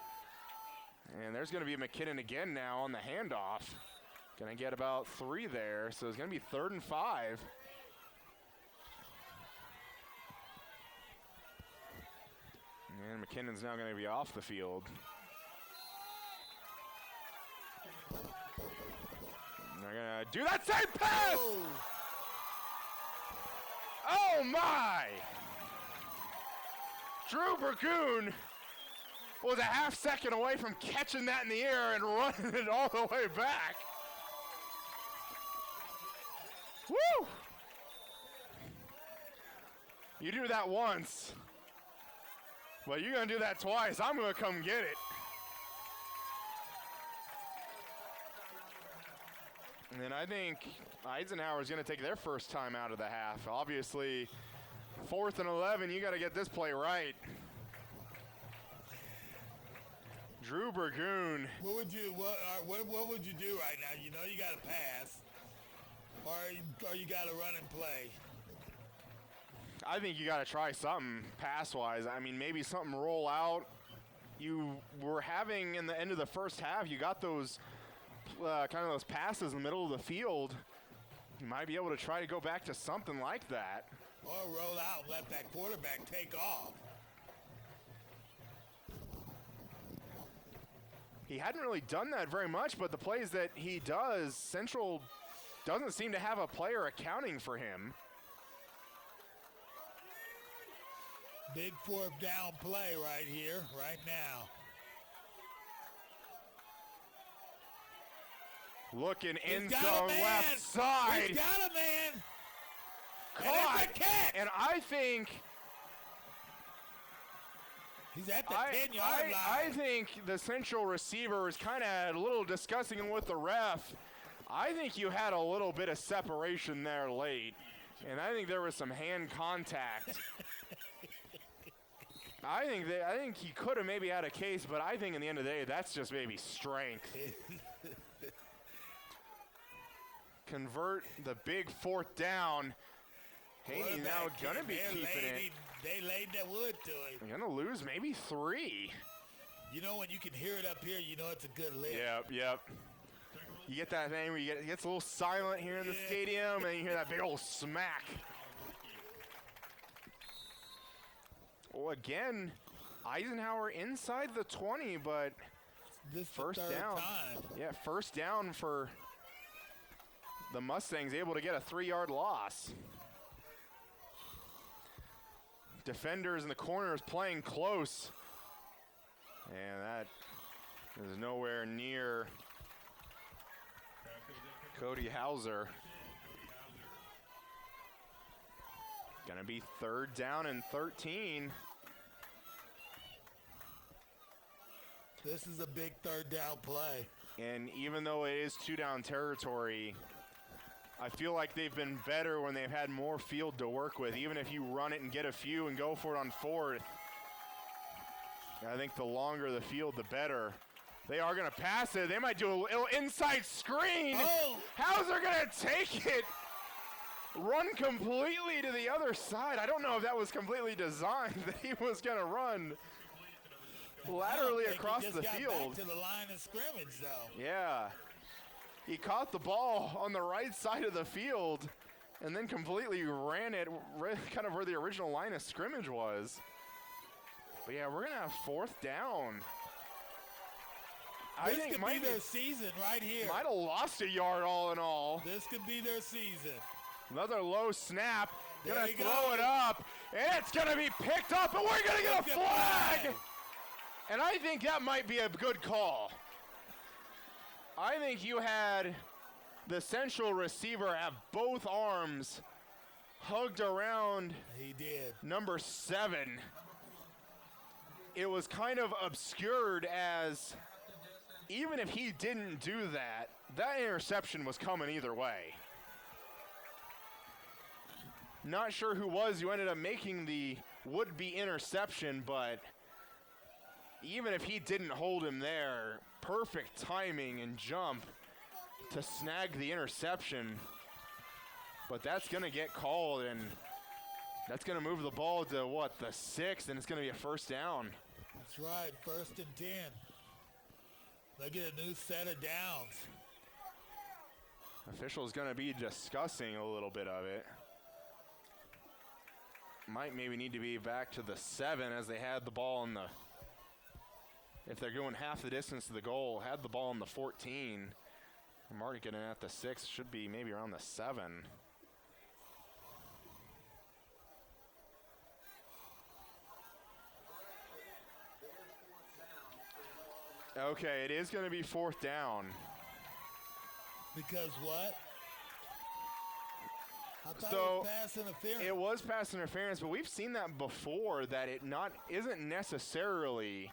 And there's going to be McKinnon again now on the handoff. Going to get about 3 there, so it's going to be 3rd and 5. And McKinnon's now going to be off the field. And they're going to do that same pass! Oh my! Drew Burgoon was a half second away from catching that in the air and running it all the way back. Woo! You do that once, but you're going to do that twice. I'm going to come get it. And then I think Eisenhower's going to take their first time out of the half. Obviously, 4th and 11, you got to get this play right. Drew Burgoon. What would you do right now? You know you got to pass, or you got to run and play. I think you got to try something pass-wise. I mean, maybe something roll out. You were having in the end of the first half, you got those kind of those passes in the middle of the field, you might be able to try to go back to something like that. Or roll out and let that quarterback take off. He hadn't really done that very much, but the plays that he does, Central doesn't seem to have a player accounting for him. Big fourth down play right here, right now. Looking end He's got zone a man. left side. He's got a man. Caught. And it's a catch. And I think He's at the 10-yard line. I think the Central receiver was kind of a little discussing with the ref. I think you had a little bit of separation there late, and I think there was some hand contact. I think he could have maybe had a case, but I think in the end of the day, that's just maybe strength. Convert the big fourth down. Haney now gonna be keeping it. They laid that wood to him. You're gonna lose maybe 3. You know when you can hear it up here, you know it's a good lift. Yep. You get that thing where it gets a little silent here in the stadium, and you hear that big old smack. Well, again, Eisenhower inside the 20, but This first the third down. time. Yeah, first down for the Mustangs, able to get a 3-yard loss. Defenders in the corners playing close. And that is nowhere near Cody Hauser. Gonna be 3rd down and 13. This is a big third down play. And even though it is 2-down territory, I feel like they've been better when they've had more field to work with. Even if you run it and get a few and go for it on 4th, I think the longer the field, the better. They are going to pass it. They might do a little inside screen. Oh! Hauser going to take it. Run completely to the other side. I don't know if that was completely designed that he was going to run laterally across the Back field. to the line of scrimmage, though. Yeah. He caught the ball on the right side of the field and then completely ran it kind of where the original line of scrimmage was. But yeah, we're going to have 4th down. This could be their season right here. Might have lost a yard all in all. This could be their season. Another low snap. There Gonna you throw go. it up. And it's gonna be picked up, and we're gonna get a flag. And I think that might be a good call. I think you had the Central receiver have both arms hugged around He did. number 7. It was kind of obscured as even if he didn't do that, that interception was coming either way. Not sure who ended up making the would-be interception, but even if he didn't hold him there, perfect timing and jump to snag the interception. But that's going to get called, and that's going to move the ball to, the 6th, and it's going to be a 1st down. That's right, 1st and 10. Look at a new set of downs. Official's going to be discussing a little bit of it. Might maybe need to be back to the 7 as they had the ball in the, if they're going half the distance to the goal, had the ball in the 14. Marking it at the 6 should be maybe around the 7. Okay, it is going to be 4th down. Because what? I thought So, it was pass interference. It was pass interference, but we've seen that before, that it isn't necessarily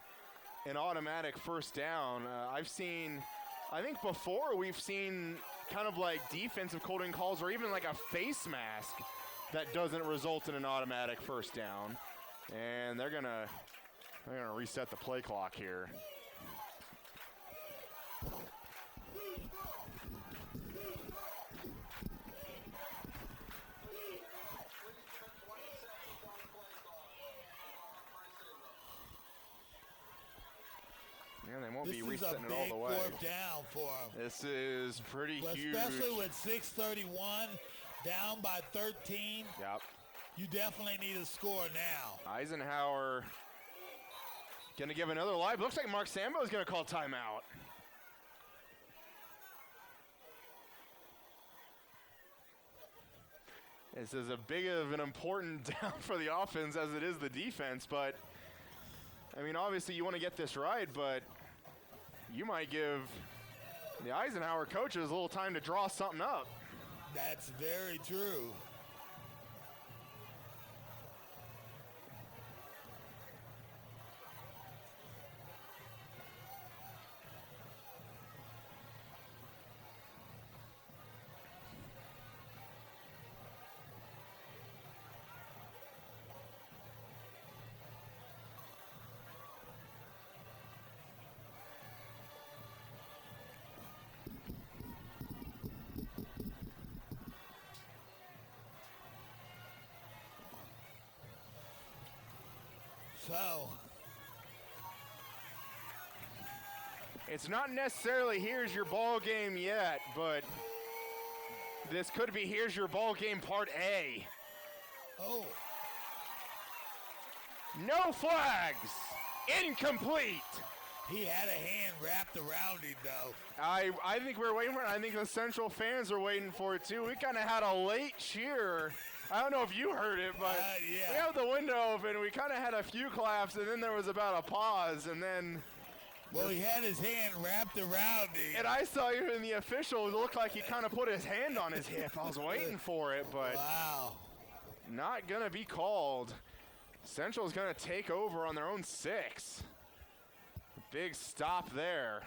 an automatic 1st down. I think before we've seen kind of like defensive holding calls or even like a face mask that doesn't result in an automatic 1st down. And they're gonna reset the play clock here. Yeah, they won't This be is a resetting it all big the way. fourth down for them. This is pretty huge. Especially with 6:31 down by 13. Yep. You definitely need a score now. Eisenhower going to give another live. Looks like Mark Sambo is going to call timeout. This is a big of an important down for the offense as it is the defense, but I mean, obviously you want to get this right, but you might give the Eisenhower coaches a little time to draw something up. That's very true. So, it's not necessarily here's your ball game yet, but this could be here's your ball game part A. oh, No flags. Incomplete. he had a hand wrapped around him, though. I think we're waiting for it. I think the Central fans are waiting for it, too. We kind of had a late cheer. I don't know if you heard it, but yeah. we have the window open. We kind of had a few claps, and then there was about a pause, and then... Well, he had his hand wrapped around him. And I saw even the official, it looked like he kind of put his hand on his hip. I was waiting for it, but Wow. not going to be called. Central's going to take over on their own 6. Big stop there.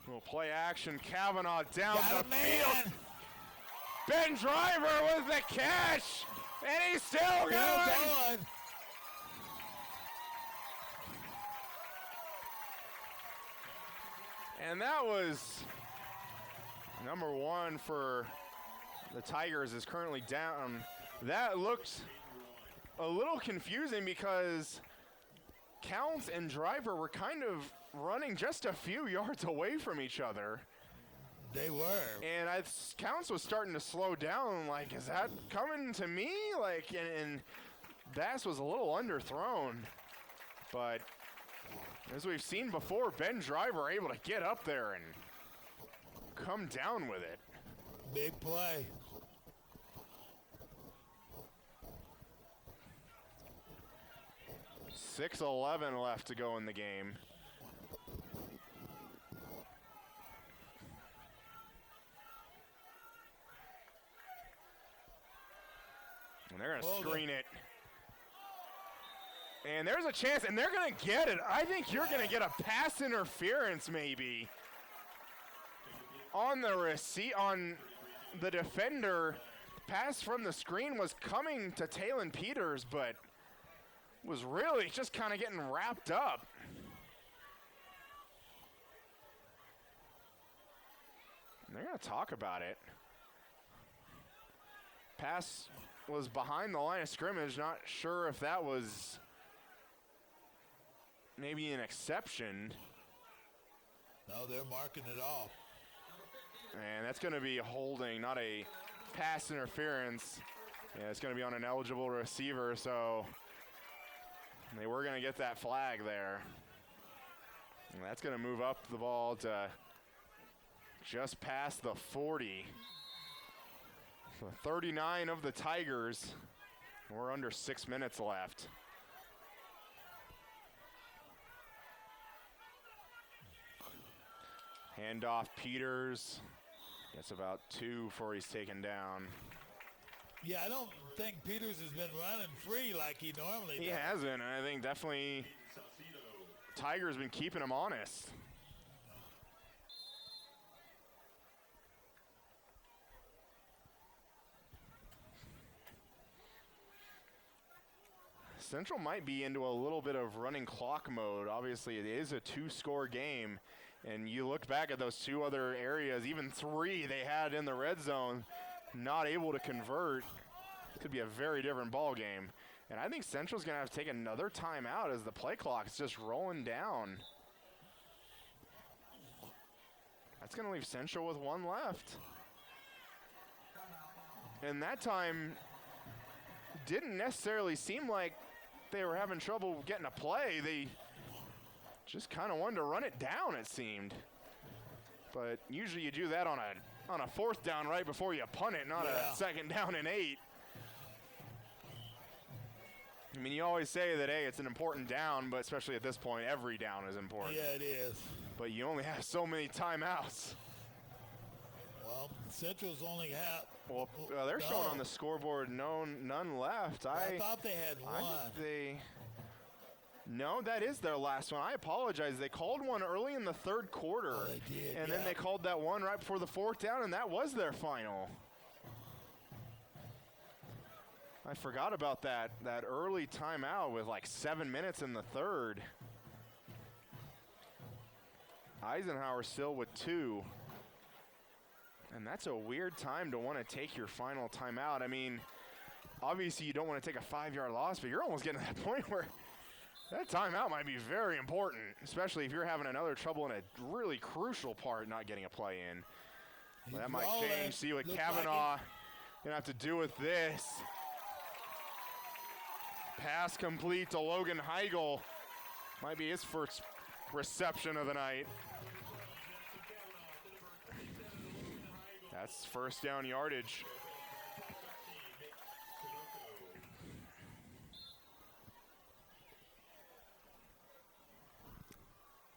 Little play action. Kavanaugh down Got the a man. field. Ben Driver with the catch. And he's still Still going. going. And that was number 1 for the Tigers is currently down. That looked a little confusing because Counts and Driver were kind of running just a few yards away from each other. They were. And Counts was starting to slow down. Like, is that coming to me? Like, and Bass was a little underthrown. But as we've seen before, Ben Driver able to get up there and come down with it. Big play. .6:11 left to go in the game. And they're going to screen it. And there's a chance, and they're going to get it. I think you're going to get a pass interference maybe on the defender. Pass from the screen was coming to Talon Peters, but was really just kind of getting wrapped up. And they're going to talk about it. Pass was behind the line of scrimmage. Not sure if that was maybe an exception. No, they're marking it off. And that's going to be holding, not a pass interference. Yeah, it's going to be on an eligible receiver, so they were going to get that flag there. And that's going to move up the ball to just past the 40. So 39 of the Tigers. We're under 6 minutes left. Handoff Peters. Gets about 2 before he's taken down. Yeah, I don't think Peters has been running free like he normally He does. hasn't, and I think definitely Tiger's been keeping him honest. Central might be into a little bit of running clock mode. Obviously, it is a 2-score game, and you look back at those 2 other areas, even 3 they had in the red zone, not able to convert. Could be a very different ball game. And I think Central's going to have to take another timeout as the play clock is just rolling down. That's going to leave Central with one left. And that time didn't necessarily seem like they were having trouble getting a play. They just kind of wanted to run it down, it seemed. But usually you do that on a fourth down right before you punt it, not a second down and 8. I mean, you always say that, hey, it's an important down, but especially at this point, every down is important. Yeah, it is. But you only have so many timeouts. Well, Central's only have. Well, they're showing on the scoreboard none left. I thought they had one. I think they. No, that is their last one. I apologize. They called one early in the third quarter. Oh, they did, and then they called that one right before the fourth down, and that was their final. I forgot about that early timeout with like 7 minutes in the third. Eisenhower still with 2. And that's a weird time to want to take your final timeout. I mean, obviously you don't want to take a 5-yard loss, but you're almost getting to that point where that timeout might be very important, especially if you're having another trouble in a really crucial part not getting a play in. Well, that might change. See what Kavanaugh going to have to do with this. Pass complete to Logan Heigl. Might be his first reception of the night. That's first down yardage.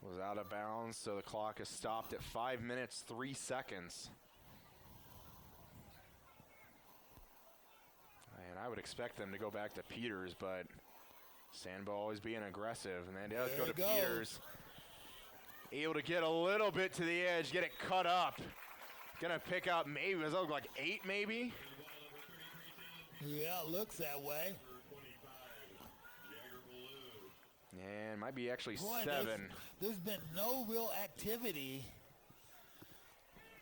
Was out of bounds, so the clock is stopped at 5 minutes, 3 seconds. And I would expect them to go back to Peters, but Sandbo always being aggressive, and then does go to Peters. Able to get a little bit to the edge, get it cut up. Gonna pick up maybe, does that look like 8 maybe? Yeah, it looks that way. And might be actually 7. There's been no real activity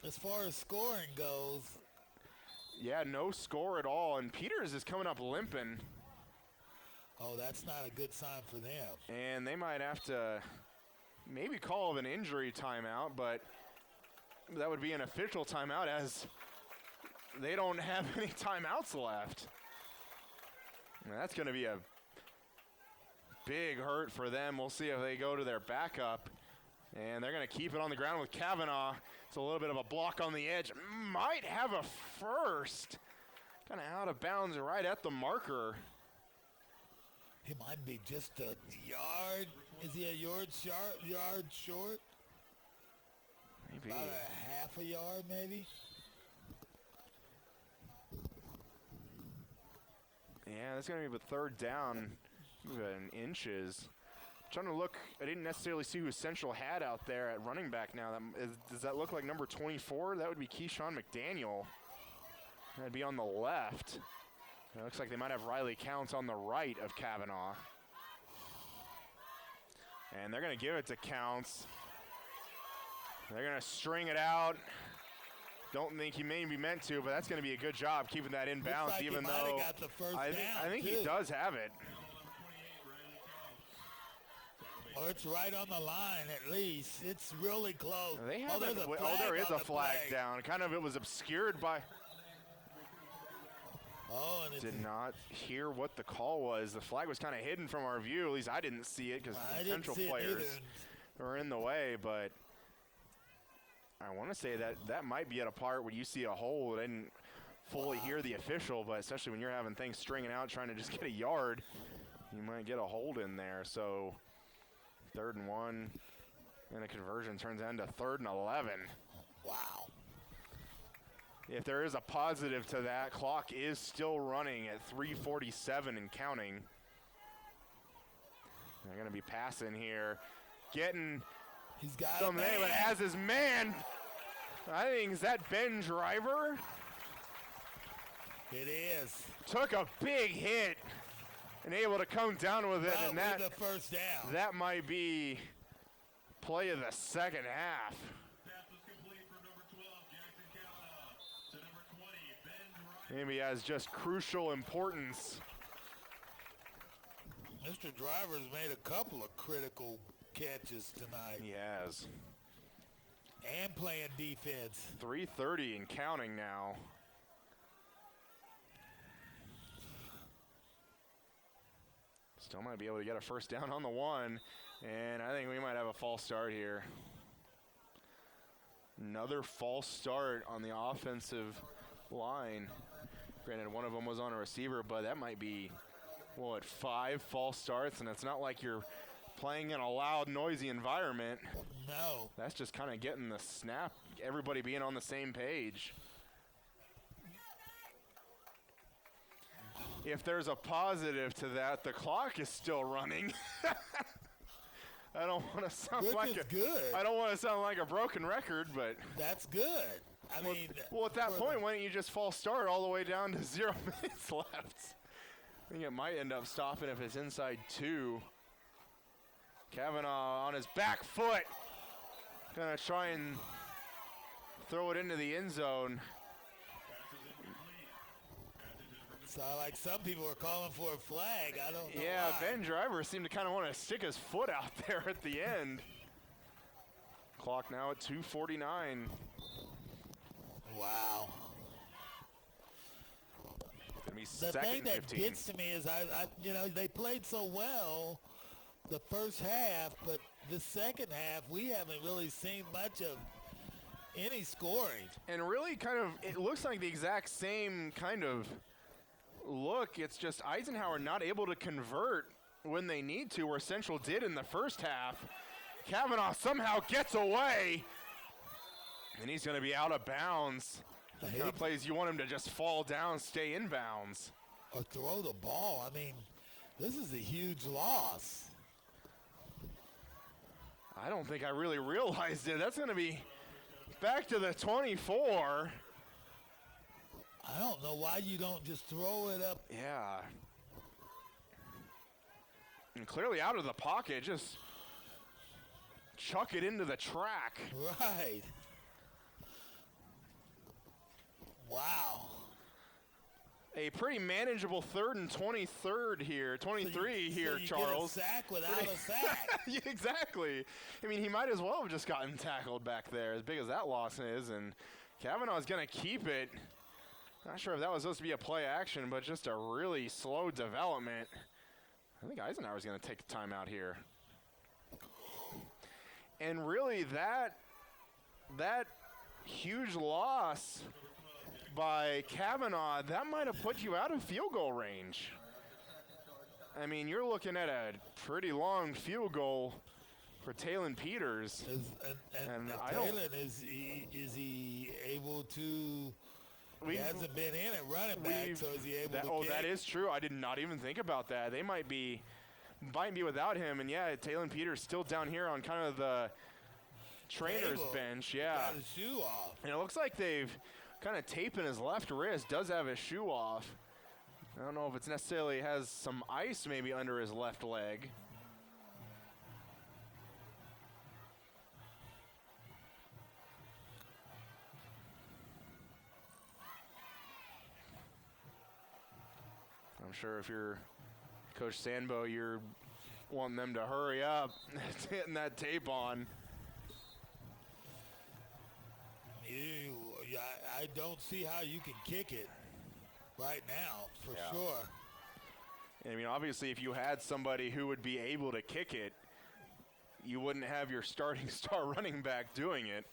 as far as scoring goes. Yeah, no score at all, and Peters is coming up limping. Oh, that's not a good sign for them. And they might have to maybe call an injury timeout, but that would be an official timeout as they don't have any timeouts left. And that's going to be a big hurt for them. We'll see if they go to their backup. And they're going to keep it on the ground with Kavanaugh. It's a little bit of a block on the edge. Might have a first. Kind of out of bounds right at the marker. He might be just a yard. Is he a yard short? Maybe. About a half a yard, maybe. Yeah, that's going to be a third down in inches. Trying to look, I didn't necessarily see who Central had out there at running back now. Does that look like number 24? That would be Keyshawn McDaniel. That'd be on the left. It looks like they might have Riley Counts on the right of Kavanaugh. And they're going to give it to Counts. They're going to string it out. Don't think he maybe meant to, but that's going to be a good job keeping that in bounds, like even he though got the first I think he does have it. Oh, it's right on the line at least. It's really close. They have there is a flag down. Kind of it was obscured by. Oh, and did not hear what the call was. The flag was kind of hidden from our view. At least I didn't see it because the Central players were in the way. But I want to say that might be at a part where you see a hold. I didn't fully hear the official, but especially when you're having things stringing out trying to just get a yard, you might get a hold in there. So 3rd and 1, and a conversion turns into 3rd and 11. Wow. If there is a positive to that, clock is still running at 3:47 and counting. They're going to be passing here. Getting He's got some name, but as his man, I think, is that Ben Driver? It is. Took a big hit and able to come down with it, and that the first down. That might be play of the second half. Maybe has just crucial importance Mr. Driver's made a couple of critical catches tonight. He has. And playing defense. 3:30 and counting now. Still might be able to get a first down on the one, and I think we might have a false start here. Another false start on the offensive line. Granted, one of them was on a receiver, but that might be, what, 5 false starts, and it's not like you're playing in a loud, noisy environment. No. That's just kind of getting the snap, everybody being on the same page. If there's a positive to that, the clock is still running. I don't want to sound good. I don't want to sound like a broken record, but that's good. I mean, well, at that point, why don't you just false start all the way down to 0 minutes left? I think it might end up stopping if it's inside 2. Kavanaugh on his back foot, gonna try and throw it into the end zone. So like some people are calling for a flag. I don't know Yeah, why. Ben Driver seemed to kind of want to stick his foot out there at the end. Clock now at 2:49. Wow. Gonna be The second thing that 15. gets to me is they played so well the first half, but the second half we haven't really seen much of any scoring. And really kind of, it looks like the exact same kind of look. It's just Eisenhower not able to convert when they need to, where Central did in the first half. Kavanaugh somehow gets away, and he's going to be out of bounds. The kind of plays you want him to just fall down, stay in bounds. Or throw the ball. I mean, this is a huge loss. I don't think I really realized it. That's going to be back to the 24. I don't know why you don't just throw it up. Yeah. And clearly out of the pocket, just chuck it into the track. Right. Wow. A pretty manageable 3rd and 23 here, 23 here, so you Charles. Get a sack without a sack. Yeah, exactly. I mean, he might as well have just gotten tackled back there, as big as that loss is. And Kavanaugh's going to keep it. Not sure if that was supposed to be a play action, but just a really slow development. I think Eisenhower's going to take a timeout here. And really, that huge loss by Kavanaugh, that might have put you out of field goal range. I mean, you're looking at a pretty long field goal for Talon Peters. And Talon, is he able to? He hasn't been in at running back, so is he able to? Oh, that is true. I did not even think about that. They might be without him, and yeah, Talon Peters still down here on kind of the trainer's bench. Yeah, got his shoe off, and it looks like they've kind of taping his left wrist. Does have his shoe off. I don't know if it's necessarily has some ice maybe under his left leg. I'm sure if you're Coach Sambo, you're wanting them to hurry up, hitting that tape on. I don't see how you can kick it right now, for sure. I mean, obviously, if you had somebody who would be able to kick it, you wouldn't have your starting star running back doing it.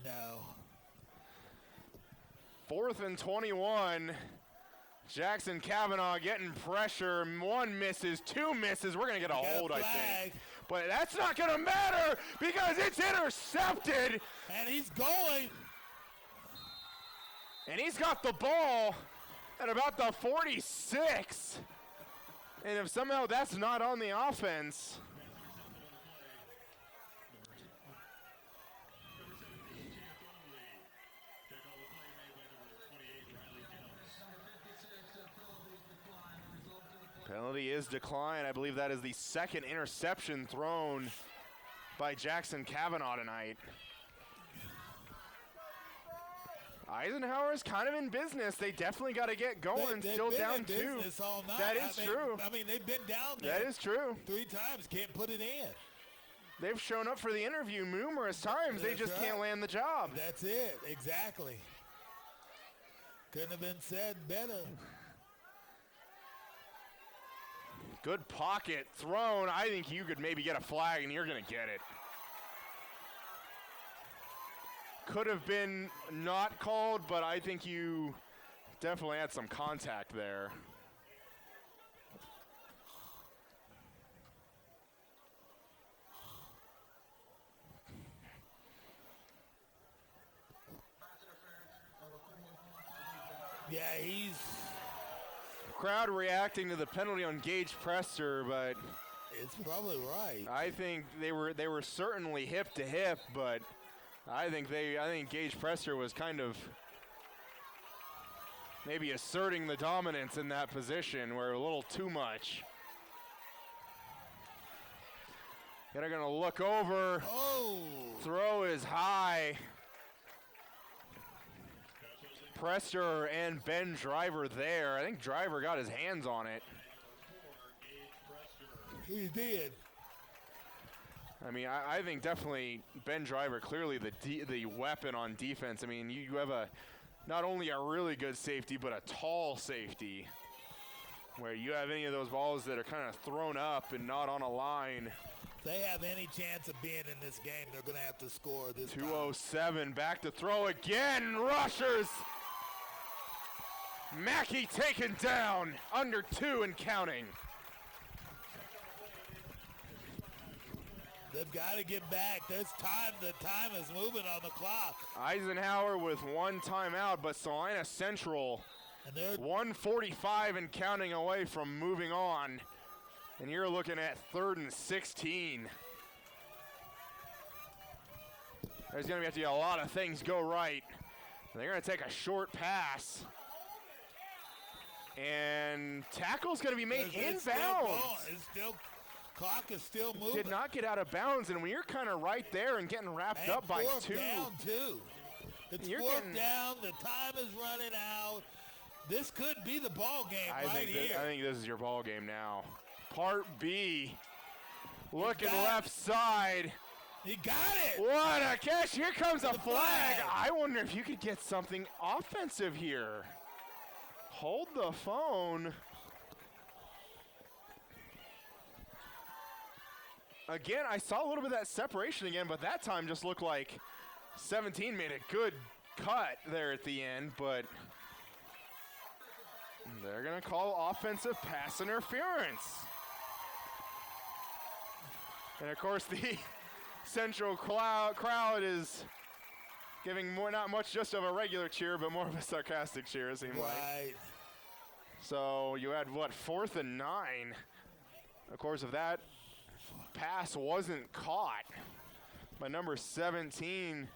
No. 4th and 21. Jackson Kavanaugh getting pressure. 1 misses, 2 misses. We're going to get a hold, I think. But that's not going to matter because it's intercepted. And he's going. And he's got the ball at about the 46. And if somehow that's not on the offense. Penalty is declined. I believe that is the 2nd interception thrown by Jackson Kavanaugh tonight. Eisenhower is kind of in business. They definitely got to get going. They've Still been down in 2. business all night. That is true. I mean, they've been down there. That is true. 3 times, can't put it in. They've shown up for the interview numerous times. They That's just can't right. land the job. That's it, exactly. Couldn't have been said better. Good pocket thrown. I think you could maybe get a flag, and you're going to get it. Could have been not called, but I think you definitely had some contact there. Yeah, he's Crowd reacting to the penalty on Gage Presser, but it's probably right. I think they were certainly hip to hip, but I think Gage Presser was kind of maybe asserting the dominance in that position where a little too much. They're going to look over. Oh, Throw is high. Presser and Ben Driver there. I think Driver got his hands on it. he did. I mean, I think definitely Ben Driver clearly the weapon on defense. I mean, you have not only a really good safety, but a tall safety. Where you have any of those balls that are kind of thrown up and not on a line. If they have any chance of being in this game, they're going to have to score this time. 2:07, back to throw again. Rushers. Mackey taken down, under 2 and counting. They've got to get back. There's time. The time is moving on the clock. Eisenhower with 1 timeout, but Salina Central And they're 1:45 and counting away from moving on. And you're looking at 3rd and 16. There's going to have to be a lot of things go right. They're going to take a short pass. And tackle's going to be made it's still going. inbounds. It's still, clock is still moving. Did not get out of bounds, and when you're kind of right there and getting wrapped And up by 4th 2. down, too. It's You're 4th getting- down. The time is running out. This could be the ball game I here. think this is your ball game now. Part B. Looking got it. left side. You got it. What a catch. Here comes a The flag. flag. I wonder if you could get something offensive here. Hold the phone. Again, I saw a little bit of that separation again, but that time just looked like 17 made a good cut there at the end, but they're going to call offensive pass interference. And of course, the Central crowd is giving not much just of a regular cheer, but more of a sarcastic cheer, it seemed like. Right. So you had, 4th and 9. Of course, if that pass wasn't caught by number 17,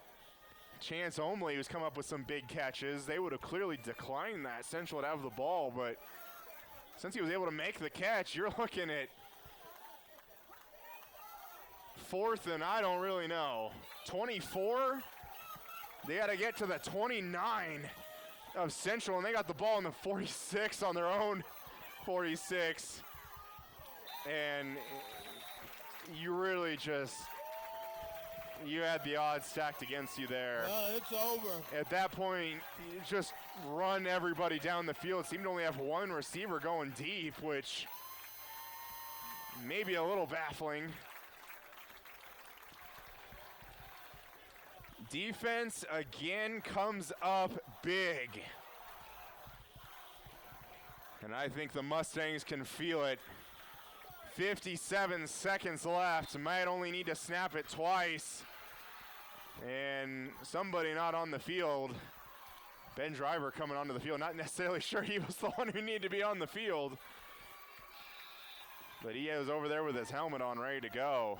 Chance Omley, who's come up with some big catches, they would have clearly declined that. Central would have the ball, but since he was able to make the catch, you're looking at 4th and I don't really know. 24? They had to get to the 29 of Central, and they got the ball in the 46 on their own 46. And you really you had the odds stacked against you there. Well, it's over. At that point, you just run everybody down the field. Seemed to only have one receiver going deep, which may be a little baffling. Defense again comes up big. And I think the Mustangs can feel it. 57 seconds left. Might only need to snap it twice. And somebody not on the field. Ben Driver coming onto the field. Not necessarily sure he was the one who needed to be on the field. But he was over there with his helmet on, ready to go.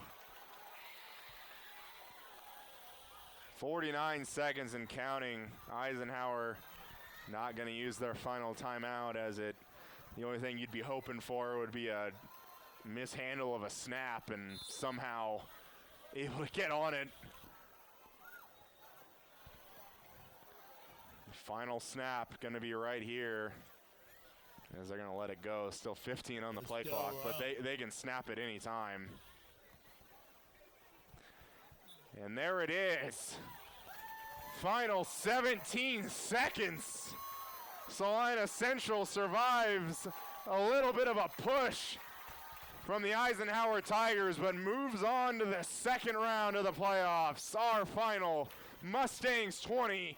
49 seconds and counting. Eisenhower not going to use their final timeout, as the only thing you'd be hoping for would be a mishandle of a snap and somehow able to get on it. Final snap going to be right here as they're going to let it go. Still 15 on the play clock, but they can snap at any time. And there it is. Final 17 seconds. Salina Central survives a little bit of a push from the Eisenhower Tigers, but moves on to the second round of the playoffs. Our final, Mustangs 20,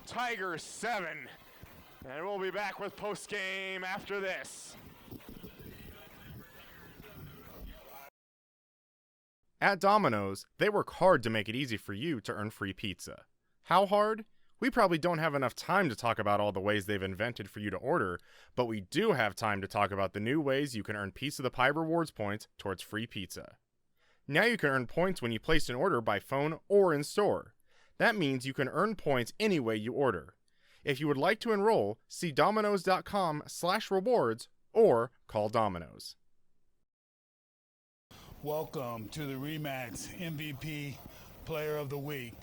Tigers 7. And we'll be back with post-game after this. At Domino's, they work hard to make it easy for you to earn free pizza. How hard? We probably don't have enough time to talk about all the ways they've invented for you to order, but we do have time to talk about the new ways you can earn Piece of the Pie rewards points towards free pizza. Now you can earn points when you place an order by phone or in store. That means you can earn points any way you order. If you would like to enroll, see Domino's.com/rewards or call Domino's. Welcome to the Remax MVP Player of the Week.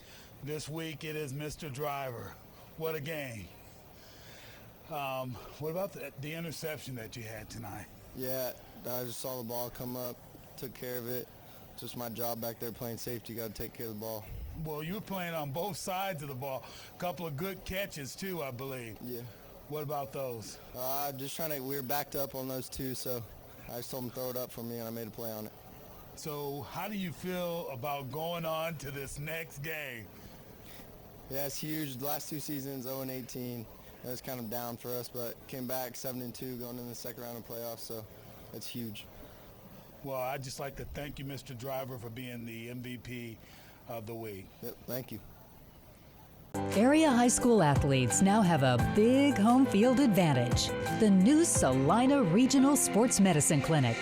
This week it is Mr. Driver. What a game. What about the interception that you had tonight? Yeah, I just saw the ball come up, took care of it. Just my job back there playing safety, got to take care of the ball. Well, you were playing on both sides of the ball. A couple of good catches too, I believe. Yeah. What about those? We were backed up on those two, so I just told him to throw it up for me and I made a play on it. So how do you feel about going on to this next game? Yeah, it's huge. The last two seasons, 0-18, it was kind of down for us, but came back 7-2 going in the second round of playoffs, so it's huge. Well, I'd just like to thank you, Mr. Driver, for being the MVP of the week. Yep, thank you. Area high school athletes now have a big home field advantage. The new Salina Regional Sports Medicine Clinic.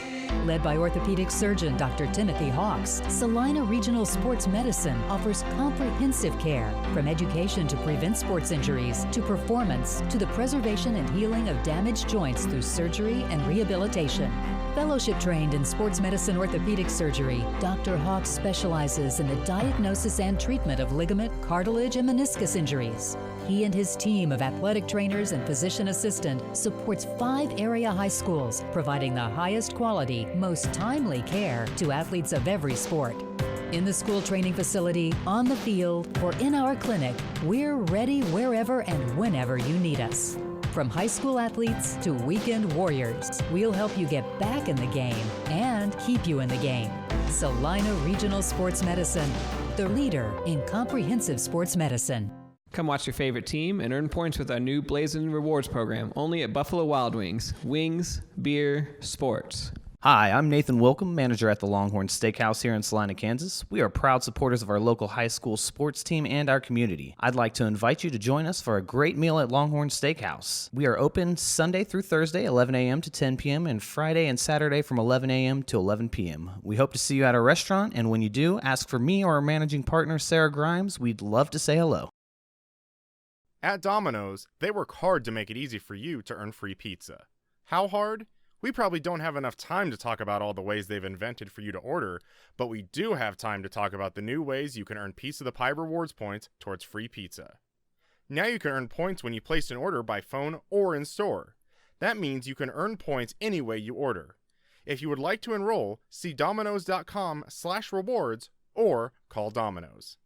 Led by orthopedic surgeon Dr. Timothy Hawks, Salina Regional Sports Medicine offers comprehensive care, from education to prevent sports injuries, to performance, to the preservation and healing of damaged joints through surgery and rehabilitation. Fellowship trained in sports medicine orthopedic surgery, Dr. Hawks specializes in the diagnosis and treatment of ligament, cartilage, and meniscus injuries. He and his team of athletic trainers and physician assistant supports 5 area high schools, providing the highest quality, most timely care to athletes of every sport. In the school training facility, on the field, or in our clinic, we're ready wherever and whenever you need us. From high school athletes to weekend warriors, we'll help you get back in the game and keep you in the game. Salina Regional Sports Medicine, the leader in comprehensive sports medicine. Come watch your favorite team and earn points with our new Blazing Rewards program, only at Buffalo Wild Wings. Wings, beer, sports. Hi, I'm Nathan Wilcom, manager at the Longhorn Steakhouse here in Salina, Kansas. We are proud supporters of our local high school sports team and our community. I'd like to invite you to join us for a great meal at Longhorn Steakhouse. We are open Sunday through Thursday, 11 a.m. to 10 p.m., and Friday and Saturday from 11 a.m. to 11 p.m. We hope to see you at our restaurant, and when you do, ask for me or our managing partner, Sarah Grimes. We'd love to say hello. At Domino's, they work hard to make it easy for you to earn free pizza. How hard? We probably don't have enough time to talk about all the ways they've invented for you to order, but we do have time to talk about the new ways you can earn Piece of the Pie rewards points towards free pizza. Now you can earn points when you place an order by phone or in store. That means you can earn points any way you order. If you would like to enroll, see Domino's.com/rewards or call Domino's.